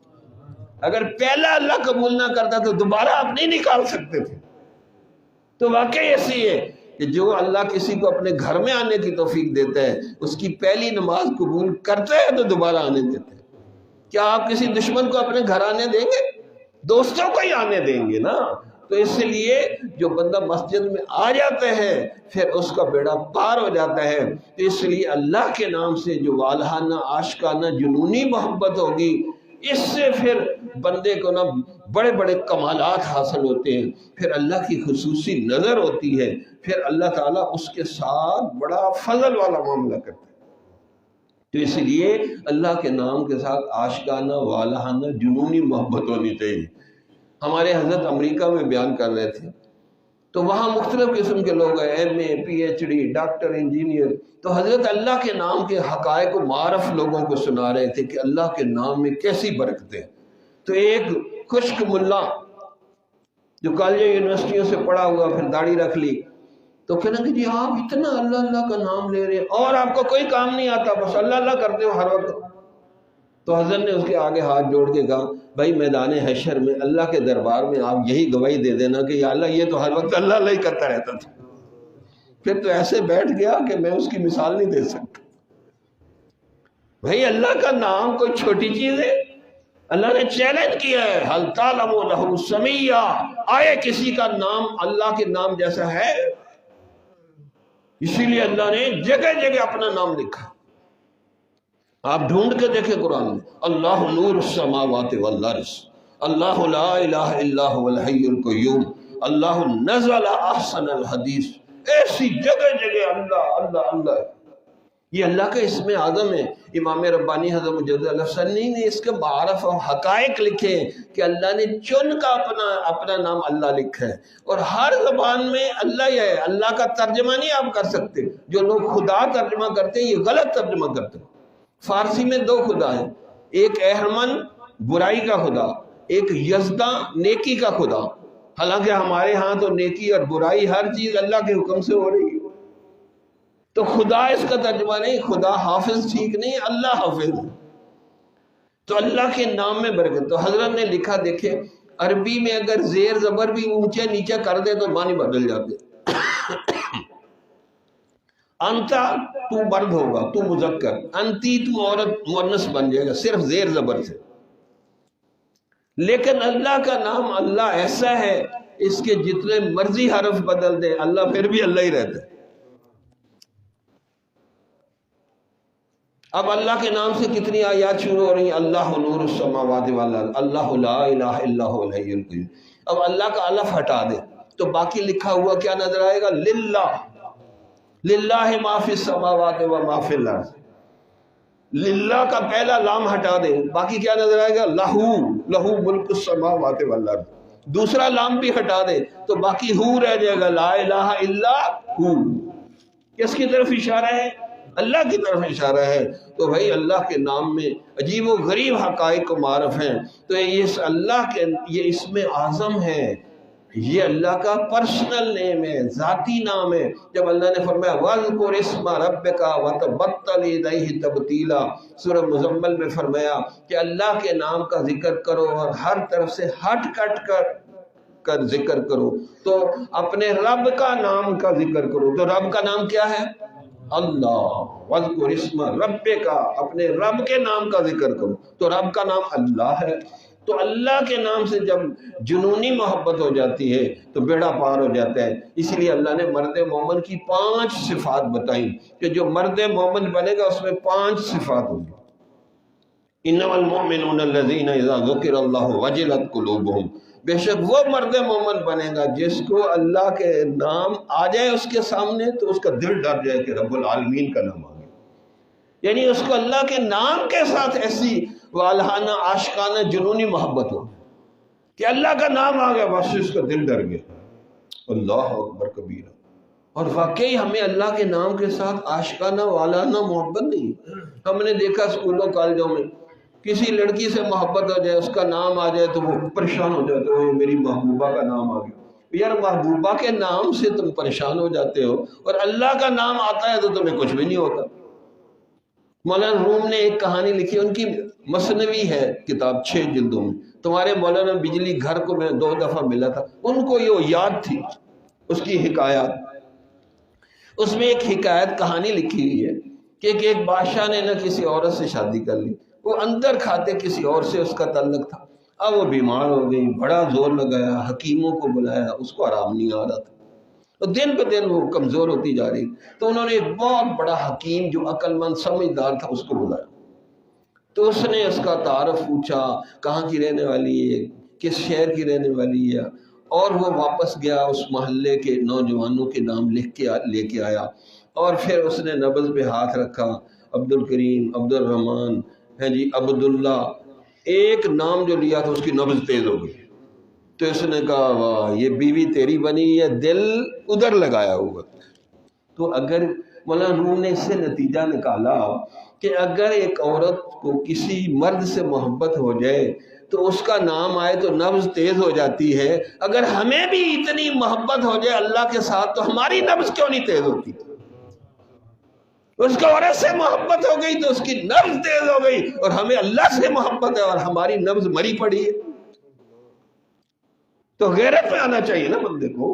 اگر پہلا اللہ قبول نہ کرتا تو دوبارہ آپ نہیں نکال سکتے تھے۔ تو واقعی ایسی ہے کہ جو اللہ کسی کو اپنے گھر میں آنے کی توفیق دیتا ہے، اس کی پہلی نماز قبول کرتا ہے تو دوبارہ آنے دیتا ہے۔ کیا آپ کسی دشمن کو اپنے گھر آنے دیں گے؟ دوستوں کو ہی آنے دیں گے نا۔ تو اس لیے جو بندہ مسجد میں آ جاتا ہے پھر اس کا بیڑا پار ہو جاتا ہے۔ تو اس لیے اللہ کے نام سے جو والہانہ عاشقانہ جنونی محبت ہوگی، اس سے پھر بندے کو نا بڑے بڑے کمالات حاصل ہوتے ہیں، پھر اللہ کی خصوصی نظر ہوتی ہے، پھر اللہ تعالیٰ اس کے ساتھ بڑا فضل والا معاملہ کرتا ہے۔ تو اس لیے اللہ کے نام کے ساتھ عاشقانہ والہانہ جنونی محبت ہونی چاہیے۔ ہمارے حضرت امریکہ میں بیان کر رہے تھے، تو وہاں مختلف قسم کے لوگ ہیں، M A, P H D, doctor, engineer, تو حضرت اللہ کے نام کے حقائق و معارف لوگوں کو سنا رہے تھے کہ اللہ کے نام میں کیسی برکتیں۔ تو ایک خشک ملا جو کالج یونیورسٹیوں سے پڑھا ہوا، پھر داڑھی رکھ لی، تو کہنا کہ جی آپ اتنا اللہ کا نام لے رہے اور آپ کو کوئی کام نہیں آتا، بس اللہ کرتے ہو ہر وقت۔ تو حضرت نے اس کے آگے ہاتھ جوڑ کے کہا بھائی میدان حشر میں اللہ کے دربار میں آپ یہی گواہی دے دینا کہ یا اللہ یہ تو ہر وقت اللہ ہی کرتا رہتا تھا۔ پھر تو ایسے بیٹھ گیا کہ میں اس کی مثال نہیں دے سکتا۔ بھائی اللہ کا نام کوئی چھوٹی چیز ہے؟ اللہ نے چیلنج کیا ہے، حل تعلم لہ سمیہ، آئے کسی کا نام اللہ کے نام جیسا ہے؟ اسی لیے اللہ نے جگہ جگہ اپنا نام لکھا. آپ ڈھونڈ کے دیکھیں قرآن میں، اللہ نور السماوات والارض، اللہ لا الہ الا هو الحی القیوم، اللہ نزل احسن الحدیث. ایسی جگہ جگہ اللہ اللہ اللہ. یہ اللہ کا اسم اعظم ہے. امام ربانی حضرت مجدد الحسنی نے اس کے معارف اور حقائق لکھے کہ اللہ نے چن کا اپنا نام اللہ لکھا ہے، اور ہر زبان میں اللہ ہی ہے. اللہ کا ترجمہ نہیں آپ کر سکتے. جو لوگ خدا ترجمہ کرتے ہیں یہ غلط ترجمہ کرتے ہیں. فارسی میں دو خدا ہیں، ایک اہرمن برائی کا خدا، ایک یزداں نیکی کا خدا. حالانکہ ہمارے ہاں تو نیکی اور برائی ہر چیز اللہ کے حکم سے ہو رہی ہے. تو خدا اس کا ترجمہ نہیں، خدا حافظ ٹھیک نہیں، اللہ حافظ. تو اللہ کے نام میں برکت. تو حضرت نے لکھا، دیکھیں عربی میں اگر زیر زبر بھی اونچے نیچے کر دے تو معنی بدل جاتے. انتا تو مرد ہوگا، تو مذکر، انتی تو عورت مؤنث بن جائے گا صرف زیر زبر سے. لیکن اللہ کا نام اللہ ایسا ہے، اس کے جتنے مرضی حرف بدل دے اللہ پھر بھی اللہ ہی رہتا ہے. اب اللہ کے نام سے کتنی آیات شروع ہو رہی ہیں؟ اللہ نور السماوات والارض، اللہ لا الہ الا هو الحی القیوم. اب اللہ کا الف ہٹا دے تو باقی لکھا ہوا کیا نظر آئے گا؟ للہ، للہ ما فی السماوات و ما فی الارض. للہ کا پہلا لام ہٹا دے باقی کیا نظر آئے گا؟ لہو، لہو ملک السماوات والارض. دوسرا لام بھی ہٹا دے تو باقی ہو رہ جائے گا، لا الہ الا ہو. کس کی طرف اشارہ ہے؟ اللہ کی طرف اشارہ ہے. تو بھائی اللہ کے نام میں عجیب و غریب حقائق و معارف ہیں. تو یہ اللہ کے یہ اسم اعظم ہے، یہ اللہ کا پرسنل نیم ہے، ذاتی نام ہے. جب اللہ نے فرمایا وَاذْكُرِ اسْمَ رَبِّكَ وَتَبَتَّلْ إِلَيْهِ تَبْتِيلًا، سورہ مزمل میں فرمایا کہ اللہ کے نام کا ذکر کرو اور ہر طرف سے ہٹ کٹ کر ذکر کرو. تو اپنے رب کا نام کا ذکر کرو. تو رب کا نام کیا ہے؟ اللہ. وَاذْكُرِ اسْمَ رَبِّكَ، اپنے رب کے نام کا ذکر کرو. تو رب کا نام اللہ ہے. تو اللہ کے نام سے جب جنونی محبت ہو جاتی ہے تو بیڑا پار ہو جاتا ہے. اس لیے اللہ نے مرد مومن کی 5 صفات بتائیں کہ جو مرد مومن بنے گا اس میں 5 صفات ہوگی. انما المؤمنون الذین اذا ذکر اللہ وجلت قلوبہم، بے شک وہ مرد مومن بنے گا جس کو اللہ کے نام آ جائے اس کے سامنے تو اس کا دل ڈر جائے کہ رب العالمین کا نام آ گیا. یعنی اس کو اللہ کے نام کے ساتھ ایسی والہانہ عاشقانہ جنونی محبت ہو کہ اللہ کا نام آ گیا بس اس کا دل ڈر گیا. اللہ اکبر کبیرہ. اور واقعی ہمیں اللہ کے نام کے ساتھ عاشقانہ والہانہ محبت نہیں. ہم نے دیکھا اسکولوں کالجوں میں کسی لڑکی سے محبت ہو جائے، اس کا نام آ جائے تو وہ پریشان ہو جاتے ہو، میری محبوبہ کا نام آ گیا. یار محبوبہ کے نام سے تم پریشان ہو جاتے ہو اور اللہ کا نام آتا ہے تو تمہیں کچھ بھی نہیں ہوتا. مولانا روم نے ایک کہانی لکھی، ان کی مثنوی ہے کتاب 6 جلدوں میں. تمہارے مولانا بجلی گھر کو میں 2 دفعہ ملا تھا، ان کو یہ یاد تھی اس کی حکایات. اس میں ایک حکایت کہانی لکھی ہوئی ہے کہ ایک بادشاہ نے نہ کسی عورت سے شادی کر لی، وہ اندر کھاتے کسی اور سے اس کا تعلق تھا. اب وہ بیمار ہو گئی، بڑا زور لگایا، حکیموں کو بلایا، اس کو آرام نہیں آ رہا تھا اور دن پہ دن وہ کمزور ہوتی جا رہی. تو انہوں نے ایک بہت بڑا حکیم جو عقل مند سمجھدار تھا اس کو بلایا. تو اس نے اس کا تعارف پوچھا، کہاں کی رہنے والی ہے، کس شہر کی رہنے والی ہے، اور وہ واپس گیا اس محلے کے نوجوانوں کے نام لے کے آیا. اور پھر اس نے نبض پہ ہاتھ رکھا، عبد الکریم، عبد الرحمن، ہے جی عبداللہ، ایک نام جو لیا تھا اس کی نبض تیز ہو گئی. تو اس نے کہا واہ یہ بیوی تیری بنی ہے، دل ادھر لگایا ہوا. تو اگر مولانا روم نے اس سے نتیجہ نکالا کہ اگر ایک عورت کو کسی مرد سے محبت ہو جائے تو اس کا نام آئے تو نبض تیز ہو جاتی ہے. اگر ہمیں بھی اتنی محبت ہو جائے اللہ کے ساتھ تو ہماری نبض کیوں نہیں تیز ہوتی؟ اس کو عورت سے محبت ہو گئی تو اس کی نبض تیز ہو گئی، اور ہمیں اللہ سے محبت ہے اور ہماری نبض مری پڑی ہے. تو غیرت میں آنا چاہیے نا بندے کو.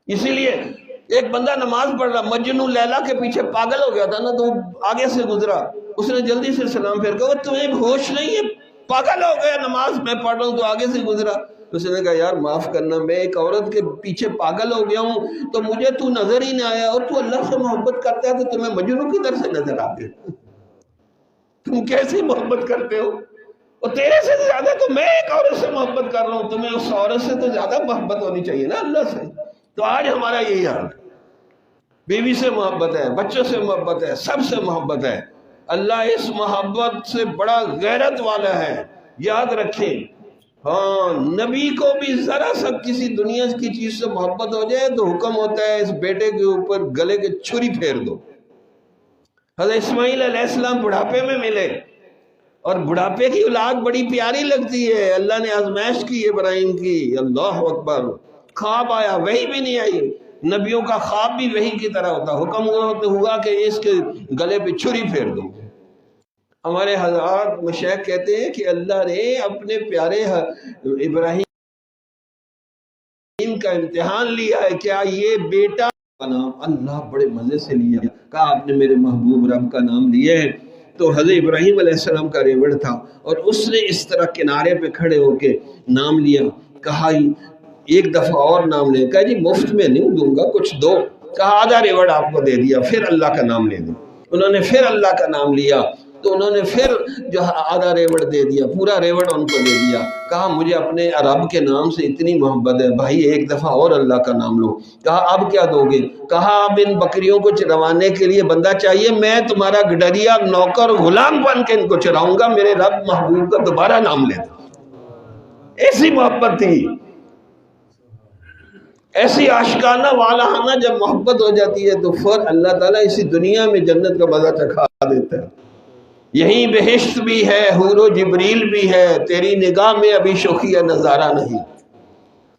اسی لیے ایک بندہ نماز پڑھ رہا، مجنو لیلا کے پیچھے پاگل ہو گیا تھا نا، تو آگے سے گزرا، اس نے جلدی سے سلام پھیر کہا تمہیں ہوش نہیں ہے، پاگل ہو گیا، نماز میں پڑھ رہا ہوں تو آگے سے گزرا. اس نے کہا یار معاف کرنا، میں ایک عورت کے پیچھے پاگل ہو گیا ہوں تو مجھے تو نظر ہی نہ آیا، اور تو اللہ سے محبت کرتا ہے تو تمہیں مجنوں کی طرف سے نظر آتے، تم کیسے محبت کرتے ہو؟ اور تیرے سے زیادہ تو میں ایک عورت سے محبت کر رہا ہوں، تمہیں اس عورت سے تو زیادہ محبت ہونی چاہیے نا اللہ سے۔ تو آج ہمارا یہی حال ہے، بیوی سے محبت ہے، بچوں سے محبت ہے، سب سے محبت ہے۔ اللہ اس محبت سے بڑا غیرت والا ہے، یاد رکھیں۔ ہاں، نبی کو بھی ذرا سا کسی دنیا کی چیز سے محبت ہو جائے تو حکم ہوتا ہے اس بیٹے کے اوپر گلے کے چھری پھیر دو۔ حضرت اسماعیل علیہ السلام بڑھاپے میں ملے، اور بڑھاپے کی اولاد بڑی پیاری لگتی ہے، اللہ نے آزمائش کی ابراہیم کی، اللہ اکبر۔ خواب آیا، وحی بھی نہیں آئی، نبیوں کا خواب بھی وحی کی طرح ہوتا، حکم ہوا کہ اس کے گلے پہ چھری پھیر دو۔ ہمارے حضرات مشائخ کہتے ہیں کہ اللہ نے اپنے پیارے ابراہیم کا امتحان لیا ہے، کیا یہ بیٹا کا نام اللہ بڑے مزے سے لیا، کہا آپ نے میرے محبوب رب کا نام لیا ہے۔ تو حضرت ابراہیم علیہ السلام کا ریوڑ تھا، اور اس نے اس طرح کنارے پہ کھڑے ہو کے نام لیا، کہا ایک دفعہ اور نام لے، کہا جی مفت میں نہیں دوں گا، کچھ دو، کہا آدھا ریوڑ آپ کو دے دیا، پھر اللہ کا نام لے دو۔ انہوں نے پھر اللہ کا نام لیا تو انہوں نے پھر جو آدھا ریوڑ دے دیا، پورا ریوڑ ان کو دے دیا، کہا مجھے اپنے رب کے نام سے اتنی محبت ہے بھائی ایک دفعہ اور اللہ کا نام لو۔ کہا اب کیا دو گے؟ کہا اب ان بکریوں کو چروانے کے لیے بندہ چاہیے، میں تمہارا گڈریا نوکر غلام بن کے ان کو چراؤں گا، میرے رب محبوب کا دوبارہ نام لے دو۔ ایسی محبت تھی، ایسی عاشقانہ والہانہ جب محبت ہو جاتی ہے تو پھر اللہ تعالیٰ اسی دنیا میں جنت کا مزہ چکھا دیتا ہے۔ یہیں بہشت بھی ہے، حور و جبریل بھی ہے، تیری نگاہ میں ابھی شوخیہ نظارہ نہیں،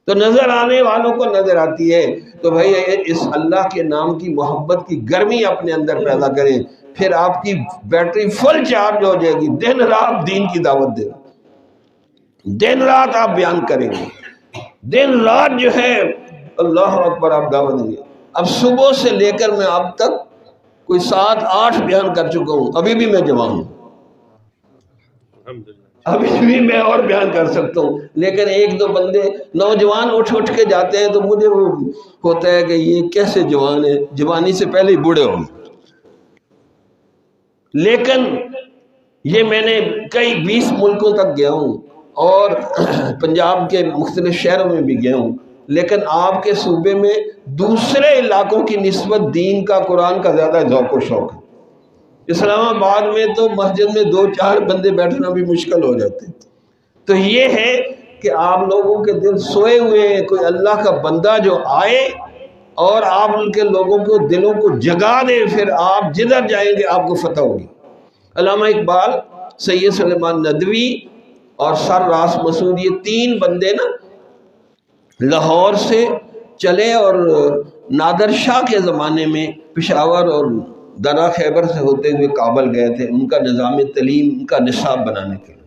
تو نظر آنے والوں کو نظر آتی ہے۔ تو بھائی اس اللہ کے نام کی محبت کی گرمی اپنے اندر پیدا کریں، پھر آپ کی بیٹری فل چارج ہو جائے گی، دن رات دین کی دعوت دیں، دن رات آپ بیان کریں گے، دن رات جو ہے اللہ اکبر آپ دعوت دیں گے۔ اب صبح سے لے کر میں اب تک کوئی 7-8 بیان کر چکا ہوں، ابھی بھی میں جوان ہوں، ابھی بھی میں اور بیان کر سکتا ہوں، لیکن ایک دو بندے نوجوان اٹھ کے جاتے ہیں تو مجھے وہ ہوتا ہے کہ یہ کیسے جوان ہے، جوانی سے پہلے ہی بوڑھے ہوں۔ لیکن یہ میں نے کئی 20 ملکوں تک گیا ہوں، اور پنجاب کے مختلف شہروں میں بھی گیا ہوں، لیکن آپ کے صوبے میں دوسرے علاقوں کی نسبت دین کا، قرآن کا زیادہ ذوق و شوق ہے۔ اسلام آباد میں تو مسجد میں 2-4 بندے بیٹھنا بھی مشکل ہو جاتے ہیں۔ تو یہ ہے کہ آپ لوگوں کے دل سوئے ہوئے ہیں، کوئی اللہ کا بندہ جو آئے اور آپ ان کے لوگوں کو دلوں کو جگا دے، پھر آپ جدھر جائیں گے آپ کو فتح ہوگی۔ علامہ اقبال، سید سلیمان ندوی اور سر راس مسعود، یہ 3 بندے نا لاہور سے چلے اور نادر شاہ کے زمانے میں پشاور اور درہ خیبر سے ہوتے ہوئے کابل گئے تھے، ان کا نظام تعلیم، ان کا نصاب بنانے کے لیے۔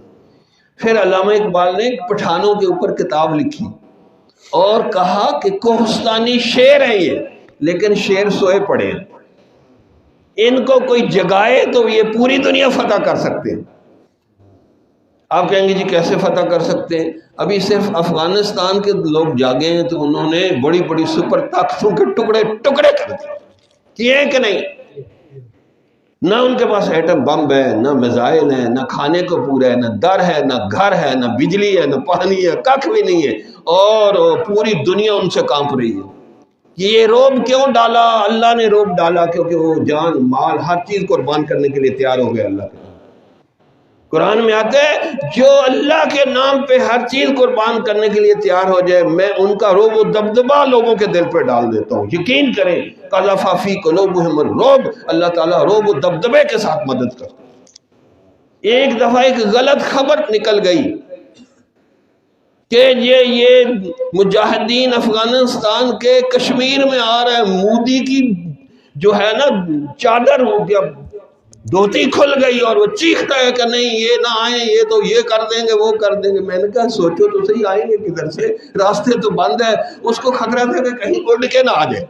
پھر علامہ اقبال نے پٹھانوں کے اوپر کتاب لکھی اور کہا کہ کوہستانی شیر ہیں یہ، لیکن شیر سوئے پڑے ہیں، ان کو کوئی جگائے تو یہ پوری دنیا فتح کر سکتے ہیں۔ آپ کہیں گے جی کیسے فتح کر سکتے ہیں؟ ابھی صرف افغانستان کے لوگ جاگے ہیں تو انہوں نے بڑی بڑی سپر طاقتوں کے ٹکڑے کر دیے، کیے کہ نہیں؟ نہ ان کے پاس ایٹم بم ہے، نہ میزائل ہے، نہ کھانے کو پورا ہے، نہ در ہے، نہ گھر ہے، نہ بجلی ہے، نہ پانی ہے، کچھ بھی نہیں ہے، اور پوری دنیا ان سے کانپ رہی ہے۔ یہ روب کیوں ڈالا؟ اللہ نے روب ڈالا کیونکہ وہ جان مال ہر چیز قربان کرنے کے لیے تیار ہو گئے اللہ کے۔ قرآن میں آتا ہے جو اللہ کے نام پہ ہر چیز قربان کرنے کے لیے تیار ہو جائے، میں ان کا روب و دبدبہ لوگوں کے دل پہ ڈال دیتا ہوں۔ یقین کریں، قذف فی قلوبہم الرعب، اللہ تعالیٰ روب و دبدبے کے ساتھ مدد کرتا ہے۔ ایک دفعہ ایک غلط خبر نکل گئی کہ یہ مجاہدین افغانستان کے کشمیر میں آ رہے ہیں، مودی کی جو ہے نا چادر ہو گیا، دھوتی کھل گئی، اور وہ چیختا ہے کہ نہیں یہ نہ آئیں، یہ تو یہ کر دیں گے وہ کر دیں گے۔ میں نے کہا سوچو تو صحیح، آئیں گے کدھر سے؟ راستے تو بند ہے۔ اس کو خطرہ تھا کہ کہیں اڑ کے نہ آ جائے۔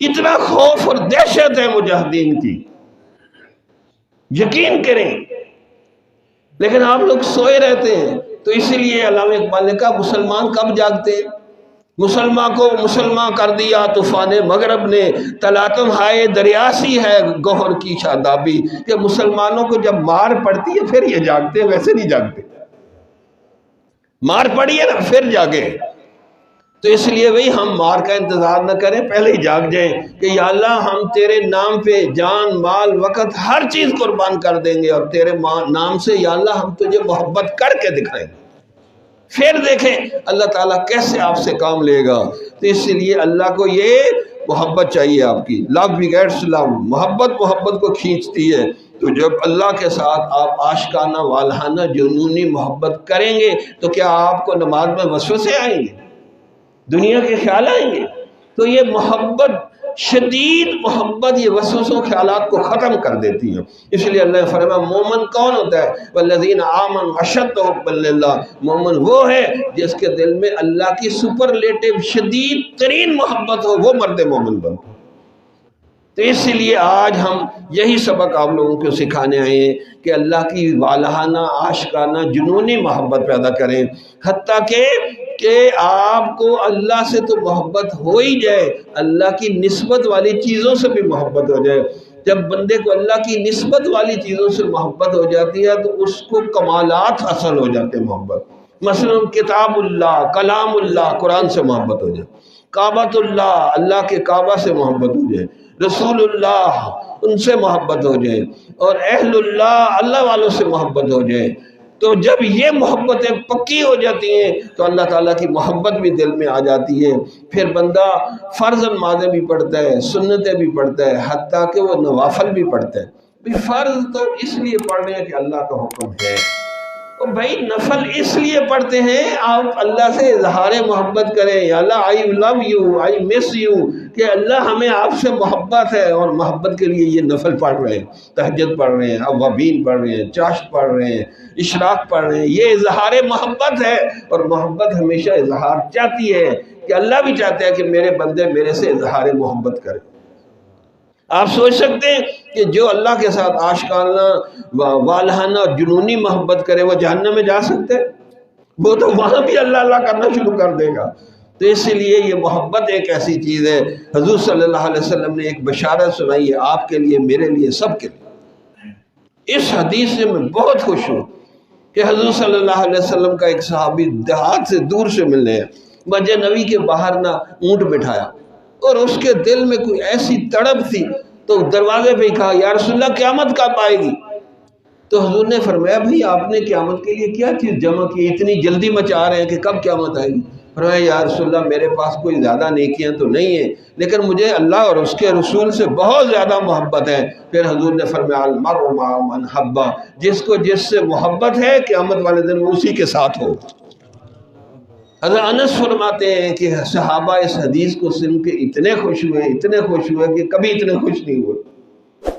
اتنا خوف اور دہشت ہے مجاہدین کی، یقین کریں، لیکن آپ لوگ سوئے رہتے ہیں۔ تو اسی لیے علامہ اقبال نے کہا مسلمان کب جاگتے ہیں؟ مسلمان کو مسلمان کر دیا طوفان مغرب نے، تلاطم ہائے دریاسی ہے گوہر کی شادابی، کہ مسلمانوں کو جب مار پڑتی ہے پھر یہ جاگتے ہیں، ویسے نہیں جاگتے، مار پڑی ہے نا پھر جاگے۔ تو اس لیے بھئی ہم مار کا انتظار نہ کریں، پہلے ہی جاگ جائیں کہ یا اللہ ہم تیرے نام پہ جان مال وقت ہر چیز قربان کر دیں گے، اور تیرے نام سے یا اللہ ہم تجھے محبت کر کے دکھائیں گے، پھر دیکھیں اللہ تعالیٰ کیسے آپ سے کام لے گا۔ تو اس لیے اللہ کو یہ محبت چاہیے آپ کی، لو بگیٹس لو، محبت کو کھینچتی ہے۔ تو جب اللہ کے ساتھ آپ عاشقانہ والہانہ جنونی محبت کریں گے تو کیا آپ کو نماز میں وسوسے آئیں گے، دنیا کے خیال آئیں گے؟ تو یہ محبت، شدید محبت، یہ وسوسوں خیالات کو ختم کر دیتی ہے۔ اس لیے اللہ نے فرمایا مومن کون ہوتا ہے؟ والذین آمنوا اشد حبا للہ، مومن وہ ہے جس کے دل میں اللہ کی سپرلیٹو شدید ترین محبت ہو، وہ مرد مومن بنتا۔ تو اس لیے آج ہم یہی سبق آپ لوگوں کو سکھانے آئے ہیں کہ اللہ کی والہانہ عاشقانہ جنونی محبت پیدا کریں، حتیٰ کہ آپ کو اللہ سے تو محبت ہو ہی جائے، اللہ کی نسبت والی چیزوں سے بھی محبت ہو جائے۔ جب بندے کو اللہ کی نسبت والی چیزوں سے محبت ہو جاتی ہے تو اس کو کمالات حاصل ہو جاتے ہیں محبت۔ مثلا کتاب اللہ، کلام اللہ، قرآن سے محبت ہو جائے، کعبۃ اللہ، اللہ کے کعبہ سے محبت ہو جائے، رسول اللہ ان سے محبت ہو جائے، اور اہل اللہ، اللہ والوں سے محبت ہو جائے۔ تو جب یہ محبتیں پکی ہو جاتی ہیں تو اللہ تعالیٰ کی محبت بھی دل میں آ جاتی ہے، پھر بندہ فرض نمازیں بھی پڑھتا ہے، سنتیں بھی پڑھتا ہے، حتیٰ کہ وہ نوافل بھی پڑھتا ہے۔ فرض تو اس لیے پڑھ رہے ہیں کہ اللہ کا حکم ہے، اور بھائی نفل اس لیے پڑھتے ہیں آپ اللہ سے اظہار محبت کریں، یا اللہ آئی love you, I miss you, کہ اللہ ہمیں آپ سے محبت ہے، اور محبت کے لیے یہ نفل پڑھ رہے ہیں، تہجد پڑھ رہے ہیں، اوابین پڑھ رہے ہیں، چاشت پڑھ رہے ہیں، اشراق پڑھ رہے ہیں، یہ اظہار محبت ہے۔ اور محبت ہمیشہ اظہار چاہتی ہے، کہ اللہ بھی چاہتا ہے کہ میرے بندے میرے سے اظہار محبت کریں۔ آپ سوچ سکتے ہیں کہ جو اللہ کے ساتھ عاشقانہ والہانہ جنونی محبت کرے وہ جہنم میں جا سکتے ہیں؟ وہ تو وہاں بھی اللہ اللہ کرنا شروع کر دے گا۔ تو اس لیے یہ محبت ایک ایسی چیز ہے، حضور صلی اللہ علیہ وسلم نے ایک بشارت سنائی ہے آپ کے لیے، میرے لیے، سب کے لیے۔ اس حدیث سے میں بہت خوش ہوں کہ حضور صلی اللہ علیہ وسلم کا ایک صحابی دیہات سے دور سے ملنے ہے، مسجد نبی کے باہر نہ اونٹ بٹھایا، اور اس کے دل میں کوئی ایسی تڑپ تھی، تو دروازے پہ ہی کہا یا رسول اللہ قیامت کب آئے گی؟ تو حضور نے فرمایا بھئی آپ نے قیامت کے لیے کیا چیز جمع کی، اتنی جلدی مچا رہے ہیں کہ کب قیامت آئے گی؟ فرمایا یا رسول اللہ میرے پاس کوئی زیادہ نیکیاں تو نہیں ہیں، لیکن مجھے اللہ اور اس کے رسول سے بہت زیادہ محبت ہے۔ پھر حضور نے فرمایا المرء مع من حب، جس کو جس سے محبت ہے قیامت والے دن اسی کے ساتھ ہو۔ حضرت انس فرماتے ہیں کہ صحابہ اس حدیث کو سن کے اتنے خوش ہوئے کہ کبھی اتنے خوش نہیں ہوئے۔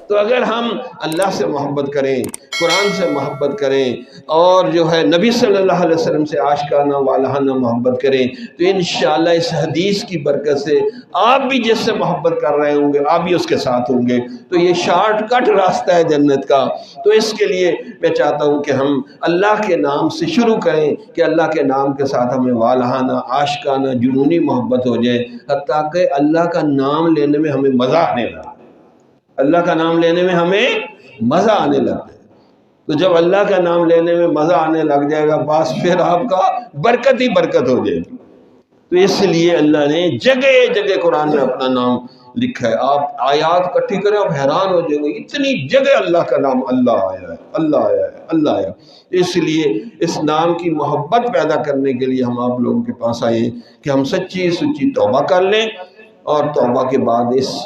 تو اگر ہم اللہ سے محبت کریں، قرآن سے محبت کریں، اور جو ہے نبی صلی اللہ علیہ وسلم سے عاشقانہ والہانہ محبت کریں، تو انشاءاللہ اس حدیث کی برکت سے آپ بھی جس سے محبت کر رہے ہوں گے آپ بھی اس کے ساتھ ہوں گے۔ تو یہ شارٹ کٹ راستہ ہے جنت کا۔ تو اس کے لیے میں چاہتا ہوں کہ ہم اللہ کے نام سے شروع کریں، کہ اللہ کے نام کے ساتھ ہمیں والہانہ عاشقانہ جنونی محبت ہو جائے، حتیٰ کہ اللہ کا نام لینے میں ہمیں مزہ آنے لگے، اللہ کا نام لینے میں ہمیں مزہ آنے لگتا ہے۔ تو جب اللہ کا نام لینے میں مزہ آنے لگ جائے گا بس پھر آپ کا برکت ہی برکت ہو جائے گی۔ تو اس لیے اللہ نے جگہ جگہ قرآن میں اپنا نام لکھا ہے۔ آپ آیات اکٹھی کریں آپ حیران ہو جائیں گے، اتنی جگہ اللہ کا نام اللہ آیا ہے، اللہ آیا ہے، اللہ آیا ہے۔ اس لیے اس نام کی محبت پیدا کرنے کے لیے ہم آپ لوگوں کے پاس آئے ہیں کہ ہم سچی توبہ کر لیں، اور توبہ کے بعد اس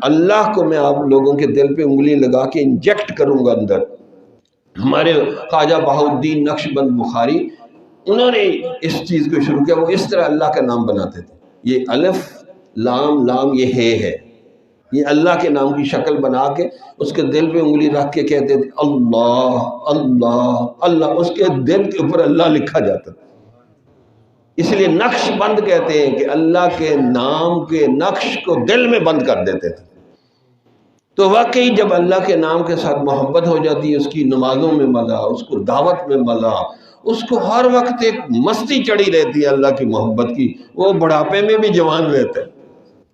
اللہ کو میں آپ لوگوں کے دل پہ انگلی لگا کے انجیکٹ کروں گا اندر۔ ہمارے خواجہ بہاؤالدین نقش بند بخاری انہوں نے اس چیز کو شروع کیا، وہ اس طرح اللہ کا نام بناتے تھے، یہ الف لام لام یہ ہے، یہ اللہ کے نام کی شکل بنا کے اس کے دل پہ انگلی رکھ کے کہتے تھے اللہ اللہ اللہ، اس کے دل کے اوپر اللہ لکھا جاتا تھا۔ اس لیے نقش بند کہتے ہیں کہ اللہ کے نام کے نقش کو دل میں بند کر دیتے تھے۔ تو واقعی جب اللہ کے نام کے ساتھ محبت ہو جاتی ہے، اس کی نمازوں میں مزہ، اس کو دعوت میں مزہ، اس کو ہر وقت ایک مستی چڑھی رہتی ہے اللہ کی محبت کی، وہ بڑھاپے میں بھی جوان رہتا ہے،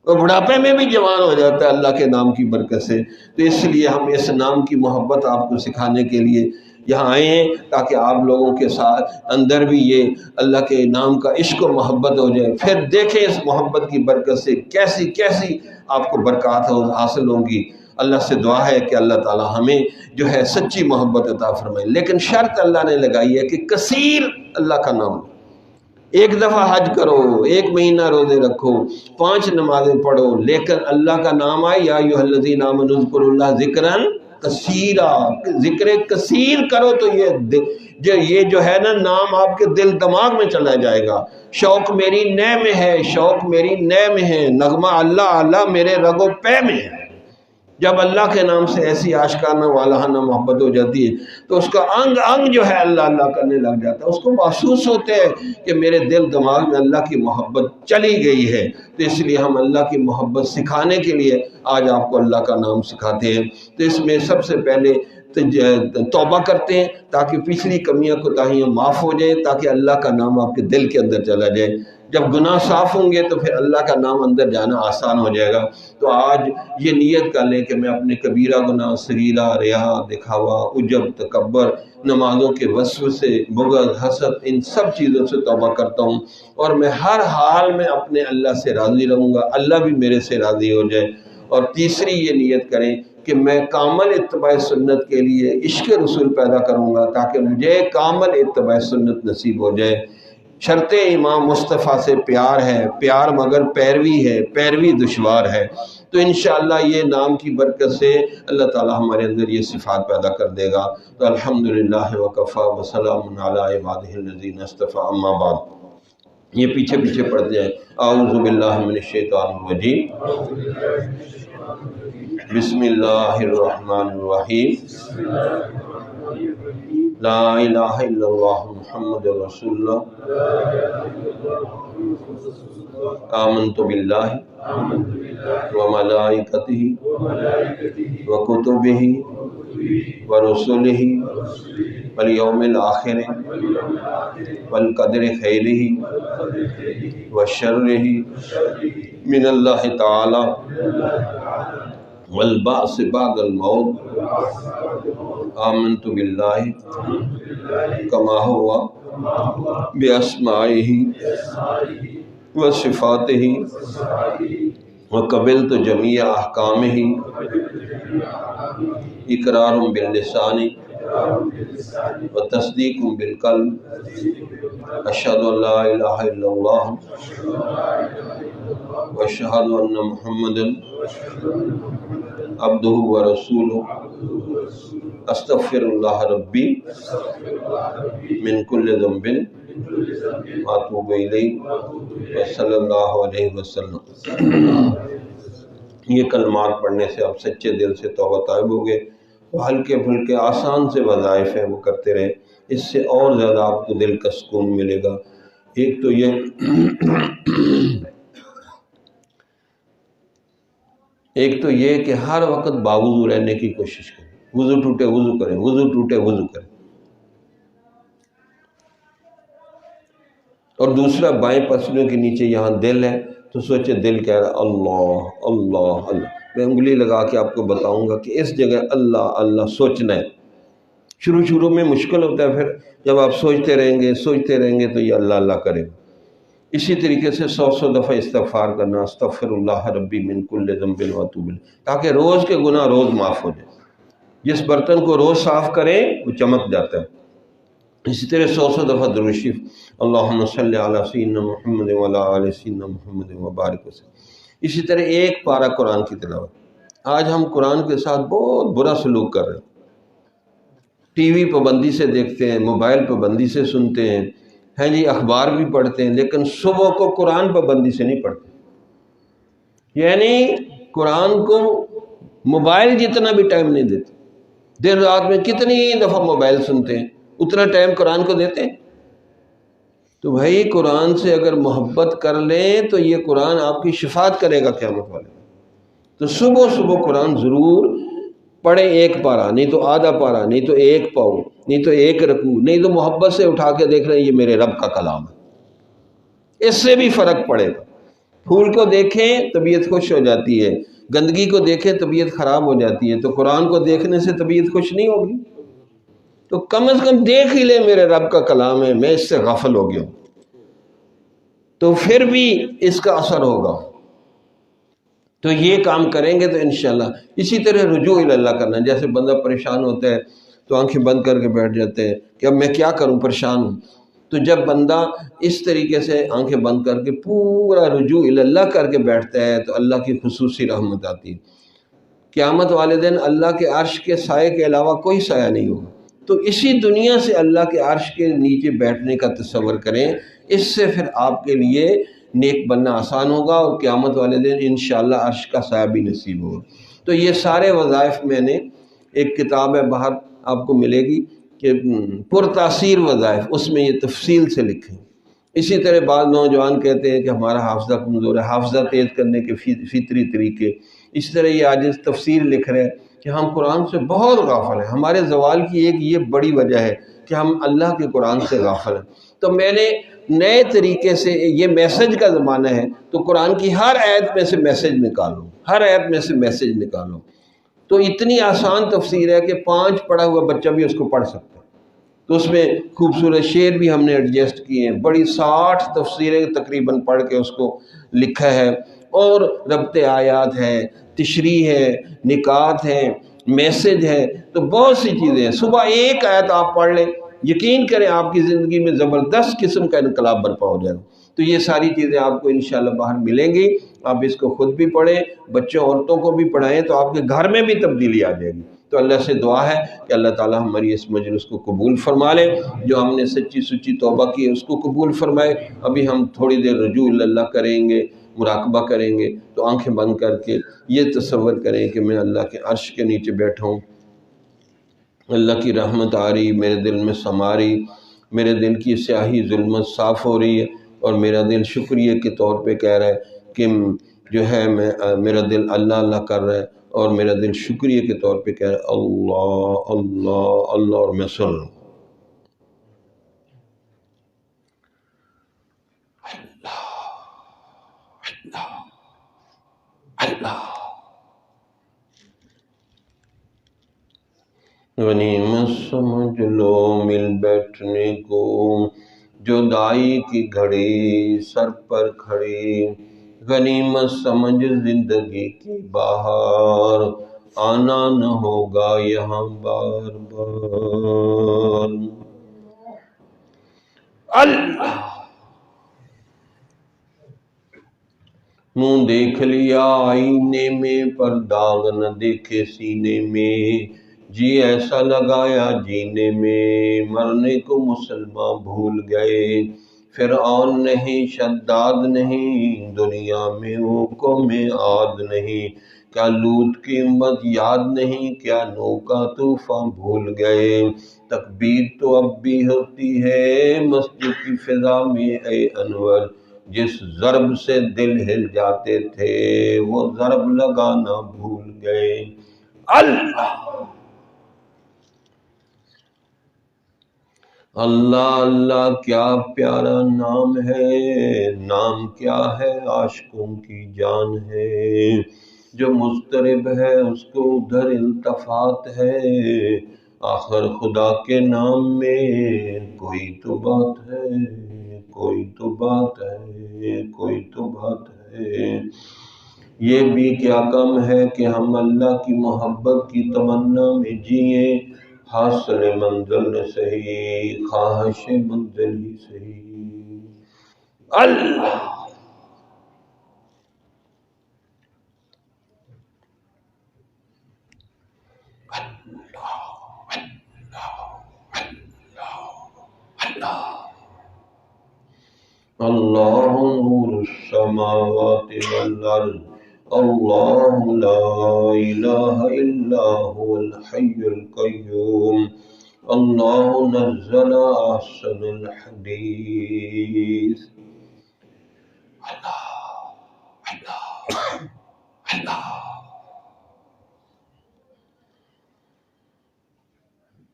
وہ بڑھاپے میں بھی جوان ہو جاتا ہے اللہ کے نام کی برکت سے۔ تو اس لیے ہم اس نام کی محبت آپ کو سکھانے کے لیے یہاں آئے ہیں، تاکہ آپ لوگوں کے ساتھ اندر بھی یہ اللہ کے نام کا عشق و محبت ہو جائے۔ پھر دیکھیں اس محبت کی برکت سے کیسی کیسی آپ کو برکات حاصل ہوں گی۔ اللہ سے دعا ہے کہ اللہ تعالی ہمیں جو ہے سچی محبت عطا فرمائے، لیکن شرط اللہ نے لگائی ہے کہ کثیر اللہ کا نام، ایک دفعہ حج کرو، ایک مہینہ روزے رکھو، 5 نمازیں پڑھو، لیکن اللہ کا نام آئے یا ایھا الذین آمنوا اذکروا اللہ ذکرا کثیرا، ذکر کثیر کرو تو یہ جو ہے نا نام آپ کے دل دماغ میں چلا جائے گا۔ شوق میری نے میں ہے، شوق میری نے میں ہے، نغمہ اللہ اللہ میرے رگ و پے میں ہے۔ جب اللہ کے نام سے ایسی آشکارانہ والہانہ محبت ہو جاتی ہے تو اس کا انگ انگ جو ہے اللہ اللہ کرنے لگ جاتا ہے، اس کو محسوس ہوتے ہے کہ میرے دل دماغ میں اللہ کی محبت چلی گئی ہے۔ تو اس لیے ہم اللہ کی محبت سکھانے کے لیے آج آپ کو اللہ کا نام سکھاتے ہیں۔ تو اس میں سب سے پہلے توبہ کرتے ہیں تاکہ پچھلی کمیاں کوتاہیاں معاف ہو جائیں، تاکہ اللہ کا نام آپ کے دل کے اندر چلا جائے۔ جب گناہ صاف ہوں گے تو پھر اللہ کا نام اندر جانا آسان ہو جائے گا۔ تو آج یہ نیت کر لیں کہ میں اپنے کبیرہ گناہ، صغیرہ، ریا، دکھاوا، عجب، تکبر، نمازوں کے وسوسے، بغض، حسد، ان سب چیزوں سے توبہ کرتا ہوں، اور میں ہر حال میں اپنے اللہ سے راضی رہوں گا، اللہ بھی میرے سے راضی ہو جائے۔ اور تیسری یہ نیت کریں کہ میں کامل اتباع سنت کے لیے عشق رسول پیدا کروں گا، تاکہ مجھے کامل اتباع سنت نصیب ہو جائے۔ شرط امام مصطفیٰ سے پیار ہے، پیار مگر پیروی ہے، پیروی دشوار ہے۔ تو انشاءاللہ یہ نام کی برکت سے اللہ تعالی ہمارے اندر یہ صفات پیدا کر دے گا۔ تو الحمدللہ وکفا وسلام علی عبادہ الذین اصطفیٰ، اما بعد۔ یہ پیچھے پیچھے پڑھتے ہیں۔ اعوذ باللہ من الشیطان الرجیم، بسم اللہ الرحمن الرحیم، لا الہ الا اللہ محمد رسول اللہ، آمنت باللہ وملائکتہ وکتبہ ورسلہ والیوم الآخر والقدر خیرہ وشرہ من اللہ تعالی والبعث بعد الموت، آمنت باللہ کما ہوا باسمائہ وصفاتہ وقبلت جمیع احکامہ، اقرار باللسان وتصدیق بالقلب، اشہد ان لا الہ الا اللہ واشہد ان محمدا عبدہ ورسولہ، استغفر اللہ ربی من کل ذنب واتوب الیہ صلی اللہ علیہ وسلم۔ یہ کلمات پڑھنے سے آپ سچے دل سے توبہ طائب ہو گئے، تو ہلکے پھلکے آسان سے وظائف ہیں وہ کرتے رہیں، اس سے اور زیادہ آپ کو دل کا سکون ملے گا۔ ایک تو یہ کہ ہر وقت باوضو رہنے کی کوشش کریں، وضو ٹوٹے وضو کریں، وضو ٹوٹے وضو کریں۔ اور دوسرا بائیں پسلیوں کے نیچے یہاں دل ہے، تو سوچے دل کہہ رہا اللہ اللہ اللہ۔ میں انگلی لگا کے آپ کو بتاؤں گا کہ اس جگہ اللہ اللہ سوچنا ہے۔ شروع میں مشکل ہوتا ہے، پھر جب آپ سوچتے رہیں گے تو یہ اللہ اللہ کرے گا۔ اسی طریقے سے 100 دفعہ استغفار کرنا، استغفر اللہ ربی من کل ذنب واتوب الیہ، تاکہ روز کے گناہ روز معاف ہو جائے۔ جس برتن کو روز صاف کریں وہ چمک جاتا ہے۔ اسی طرح 100 دفعہ درود شریف، اللہم صلی علی سیدنا محمد وعلی آل سیدنا محمد وبارک وسلم۔ اسی طرح ایک پارہ قرآن کی تلاوت۔ آج ہم قرآن کے ساتھ بہت برا سلوک کر رہے ہیں، ٹی وی پابندی سے دیکھتے ہیں، موبائل پابندی سے سنتے ہیں، ہیں جی اخبار بھی پڑھتے ہیں، لیکن صبح کو قرآن پابندی سے نہیں پڑھتے، یعنی قرآن کو موبائل جتنا بھی ٹائم نہیں دیتے۔ دن رات میں کتنی دفعہ موبائل سنتے ہیں، اتنا ٹائم قرآن کو دیتے ہیں؟ تو بھائی قرآن سے اگر محبت کر لیں تو یہ قرآن آپ کی شفاعت کرے گا قیامت والے۔ تو صبح قرآن ضرور پڑھیں ایک پارہ، نہیں تو آدھا پارہ، نہیں تو ایک پاؤ، نہیں تو ایک رکوع، نہیں تو محبت سے اٹھا کے دیکھ رہے ہیں یہ میرے رب کا کلام ہے، اس سے بھی فرق پڑے گا۔ پھول کو دیکھیں طبیعت خوش ہو جاتی ہے، گندگی کو دیکھیں طبیعت خراب ہو جاتی ہے، تو قرآن کو دیکھنے سے طبیعت خوش نہیں ہوگی؟ تو کم از کم دیکھ ہی لیں میرے رب کا کلام ہے، میں اس سے غافل ہو گیا ہوں، تو پھر بھی اس کا اثر ہوگا۔ تو یہ کام کریں گے تو انشاءاللہ اسی طرح رجوع اللہ کرنا، جیسے بندہ پریشان ہوتا ہے تو آنکھیں بند کر کے بیٹھ جاتے ہیں کہ اب میں کیا کروں، پریشان ہوں۔ تو جب بندہ اس طریقے سے آنکھیں بند کر کے پورا رجوع اللہ کر کے بیٹھتا ہے تو اللہ کی خصوصی رحمت آتی ہے۔ قیامت والے دن اللہ کے عرش کے سائے کے علاوہ کوئی سایہ نہیں ہوگا، تو اسی دنیا سے اللہ کے عرش کے نیچے بیٹھنے کا تصور کریں، اس سے پھر آپ کے لیے نیک بننا آسان ہوگا اور قیامت والے دن انشاءاللہ عرش کا سایہ بھی نصیب ہوگا۔ تو یہ سارے وظائف میں نے، ایک کتاب ہے باہر آپ کو ملے گی کہ پرتاثیر وظائف، اس میں یہ تفصیل سے لکھیں۔ اسی طرح بعض نوجوان کہتے ہیں کہ ہمارا حافظہ کمزور ہے، حافظہ تیز کرنے کے فطری طریقے، اسی طرح یہ آج تفسیر لکھ رہے ہیں کہ ہم قرآن سے بہت غافل ہیں، ہمارے زوال کی ایک یہ بڑی وجہ ہے کہ ہم اللہ کے قرآن سے غافل ہیں۔ تو میں نے نئے طریقے سے، یہ میسج کا زمانہ ہے تو قرآن کی ہر آیت میں سے میسج نکالو، ہر آیت میں سے میسج نکالو۔ تو اتنی آسان تفسیر ہے کہ 5 پڑھا ہوا بچہ بھی اس کو پڑھ سکتا ہے، تو اس میں خوبصورت شعر بھی ہم نے ایڈجسٹ کیے ہیں، بڑی 60 تفسیریں تقریباً پڑھ کے اس کو لکھا ہے، اور ربط آیات ہے، تشریح ہے، نکات ہے، میسج ہے، تو بہت سی چیزیں ہیں۔ صبح ایک آیت آپ پڑھ لیں، یقین کریں آپ کی زندگی میں زبردست قسم کا انقلاب برپا ہو جائے گا۔ تو یہ ساری چیزیں آپ کو انشاءاللہ باہر ملیں گی، آپ اس کو خود بھی پڑھیں، بچوں عورتوں کو بھی پڑھائیں، تو آپ کے گھر میں بھی تبدیلی آ جائے گی۔ تو اللہ سے دعا ہے کہ اللہ تعالی ہماری اس مجلس کو قبول فرما لے، جو ہم نے سچی سچی توبہ کی ہے اس کو قبول فرمائے۔ ابھی ہم تھوڑی دیر رجوع اللہ کریں گے، مراقبہ کریں گے، تو آنکھیں بند کر کے یہ تصور کریں کہ میں اللہ کے عرش کے نیچے بیٹھا ہوں، اللہ کی رحمت آ رہی، میرے دل میں سما رہی، میرے دل کی سیاہی ظلمت صاف ہو رہی ہے، اور میرا دل شکریہ کے طور پہ کہہ رہا ہے کہ جو ہے میرا دل اللہ اللہ کر رہا ہے، اور میرا دل شکریہ کے طور پہ کہہ رہا ہے اللہ اللہ اللہ، اور میں سن رہا ہوں۔ غنیمت سمجھ لو مل بیٹھنے کو، جدائی کی گھڑی سر پر کھڑی، غنیمت سمجھ زندگی کی بہار، آنا نہ ہوگا یہاں بار بار۔ اللہ منہ دیکھ لیا آئینے میں پر داغ نہ دیکھے سینے میں، جی ایسا لگایا جینے میں مرنے کو مسلمان بھول گئے، فرعون نہیں شداد نہیں دنیا میں وہ قوم عاد نہیں، کیا لوط کی امت یاد نہیں، کیا نوح کا طوفان بھول گئے، تکبیر تو اب بھی ہوتی ہے مسجد کی فضا میں اے انور، جس ضرب سے دل ہل جاتے تھے وہ ضرب لگانا بھول گئے۔ اللہ اللہ اللہ کیا پیارا نام ہے، نام کیا ہے عاشقوں کی جان ہے، جو مضطرب ہے اس کو ادھر التفات ہے، آخر خدا کے نام میں کوئی تو بات ہے، کوئی تو بات ہے، کوئی تو بات ہے۔ یہ بھی کیا کم ہے کہ ہم اللہ کی محبت کی تمنا میں جئیں، حاصل منزل نہ صحیح خواہش منزل ہی صحیح۔ اللہ اللہ نور السماوات والارض، اللہ لا الہ الا هو الحی القیوم، اللہ نزل احسن الحدیث۔ اللہ اللہ اللہ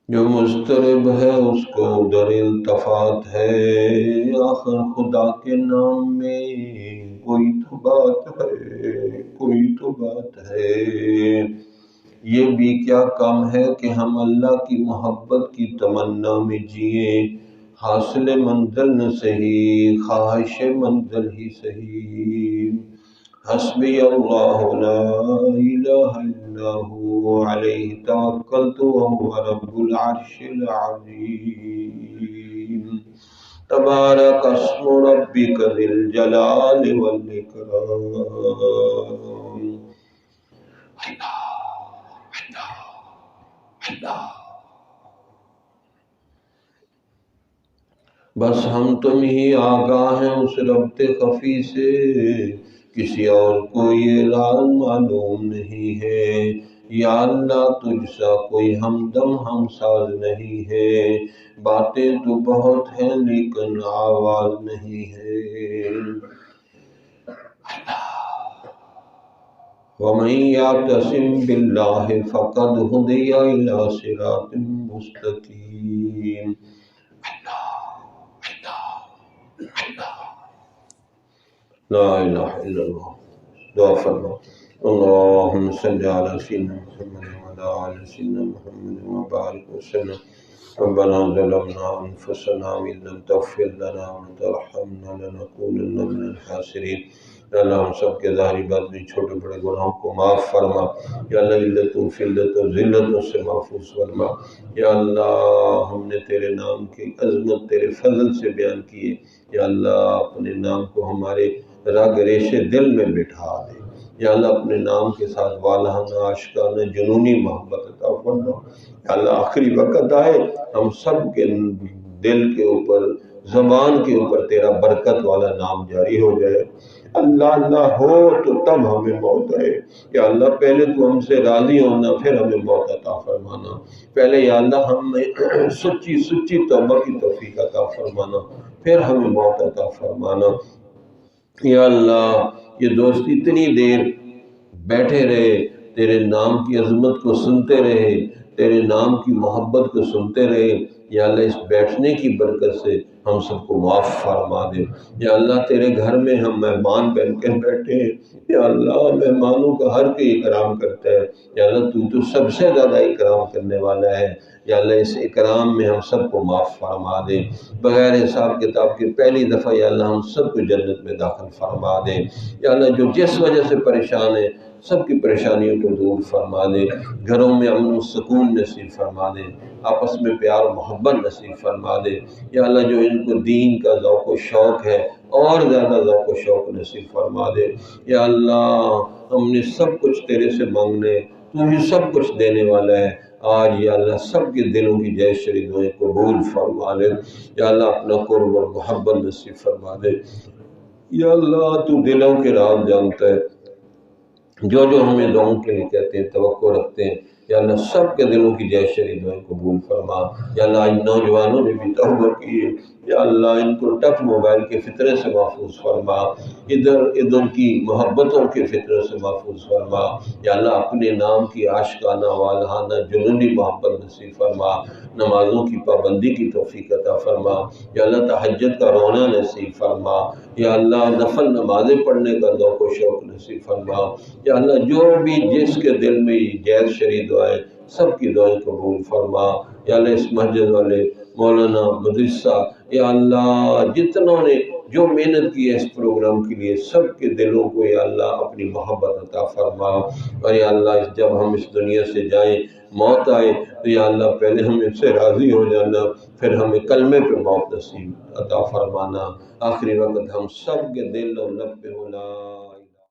جو مضطرب ہے اس کو در التفات ہے، آخر خدا کے نام میں کوئی تو بات ہے، کوئی تو بات ہے۔ یہ بھی کیا کم ہے کہ ہم اللہ کی محبت کی تمنا میں جئیں، حاصل منزل نہ صحیح، خواہش منزل ہی صحیح۔ حسبی اللہ لا الہ الا هو علیہ توکلت وهو رب العرش العظیم۔ تبارک اسم ربک ذی الجلال والاکرام۔ اللہ بس ہم تم ہی آگاہ ہیں اس ربط خفی سے، کسی اور کو یہ راز معلوم نہیں ہے۔ یا اللہ تجھ سا کوئی ہمدم ہم ساز نہیں ہے، باتیں تو بہت ہیں لیکن آواز نہیں ہے۔ وَمَن يَعْتَصِم بِاللَّهِ فَقَدْ هُدِيَ إِلَىٰ صِرَاطٍ مُّسْتَقِيمٍ۔ لا الہ الا اللہ۔ دعا فرما۔ اللہم صلی علی سیدنا محمد وعلی آل سیدنا محمد وبارک وسلم۔ ربنا ظلمنا انفسنا وإن لم تغفر لنا وترحمنا لنکونن من الخاسرین۔ یا اللہ ہم سب کے ظاہری باطنی چھوٹے بڑے گناہوں کو معاف فرما۔ یا اللہ علتوں فلتوں ذلتوں سے محفوظ فرما۔ یا اللہ ہم نے تیرے نام کی عظمت تیرے فضل سے بیان کیے، یا اللہ اپنے نام کو ہمارے رگ ریشے دل میں بٹھا دے۔ یا اللہ اپنے نام کے ساتھ والہانہ عاشقانہ جنونی محبت عطا فرما۔ یا اللہ آخری وقت آئے ہم سب کے دل کے اوپر زبان کے اوپر تیرا برکت والا نام جاری ہو جائے۔ اللہ اللہ ہو تو تب ہمیں موت آئے۔ یا اللہ پہلے تو ہم سے راضی ہونا، پھر ہمیں موت عطا فرمانا۔ پہلے یا اللہ ہمیں سچی سچی توبہ کی توفیق عطا فرمانا، پھر ہمیں موت عطا فرمانا۔ یا اللہ یہ دوست اتنی دیر بیٹھے رہے، تیرے نام کی عظمت کو سنتے رہے، تیرے نام کی محبت کو سنتے رہے، یا اللہ اس بیٹھنے کی برکت سے ہم سب کو معاف فرما دے۔ یا اللہ تیرے گھر میں ہم مہمان بن کر بیٹھے ہیں، یا اللہ مہمانوں کا ہر کوئی اکرام کرتا ہے، یا اللہ تو سب سے زیادہ اکرام کرنے والا ہے۔ یا اللہ اس اکرام میں ہم سب کو معاف فرما دے۔ بغیر حساب کتاب کے پہلی دفعہ یا اللہ ہم سب کو جنت میں داخل فرما دے۔ یا اللہ جو جس وجہ سے پریشان ہے سب کی پریشانیوں کو دور فرما دے، گھروں میں امن و سکون نصیب فرما دے، آپس میں پیار و محبت نصیب فرما دے۔ یا اللہ جو ان کو دین کا ذوق و شوق ہے اور زیادہ ذوق و شوق نصیب فرما دے۔ یا اللہ ہم نے سب کچھ تیرے سے مانگنے، تو ہی سب کچھ دینے والا ہے۔ آج یا اللہ سب کے دلوں کی جائز شری دعائیں قبول فرما لے۔ یا اللہ اپنا قرب اور محبت نصیب فرما دے۔ یا اللہ تو دلوں کے راز جانتا ہے، جو ہمیں دعاؤں کے لیے کہتے ہیں توقع رکھتے ہیں، یا اللہ سب کے دلوں کی جائز شری دعائیں قبول فرما۔ یا اللہ ان نوجوانوں نے بھی توبہ کی ہے، یا اللہ ان کو ٹچ موبائل کے فطرے سے محفوظ فرما، ادھر کی محبتوں کے فطرے سے محفوظ فرما۔ یا اللہ اپنے نام کی عاشقانہ والہانہ جنونی محبت نصیب فرما، نمازوں کی پابندی کی توفیق عطا فرما۔ یا اللہ تہجد کا رونا نصیب فرما۔ یا اللہ نفل نمازیں پڑھنے کا ذوق و شوق نصیب فرما۔ یا اللہ جو بھی جس کے دل میں جائز شرعی دعائیں سب کی دعائیں قبول فرما۔ یا اللہ اس مسجد والے مولانا مدرسہ، یا اللہ جتنوں نے جو محنت کی ہے اس پروگرام کے لیے سب کے دلوں کو یا اللہ اپنی محبت عطا فرما۔ اور یا اللہ جب ہم اس دنیا سے جائیں موت آئے تو یا اللہ پہلے ہم ان سے راضی ہو جانا، پھر ہمیں کلمے پہ موت نصیب عطا فرمانا۔ آخری وقت ہم سب کے دل اور لب پہ ہونا۔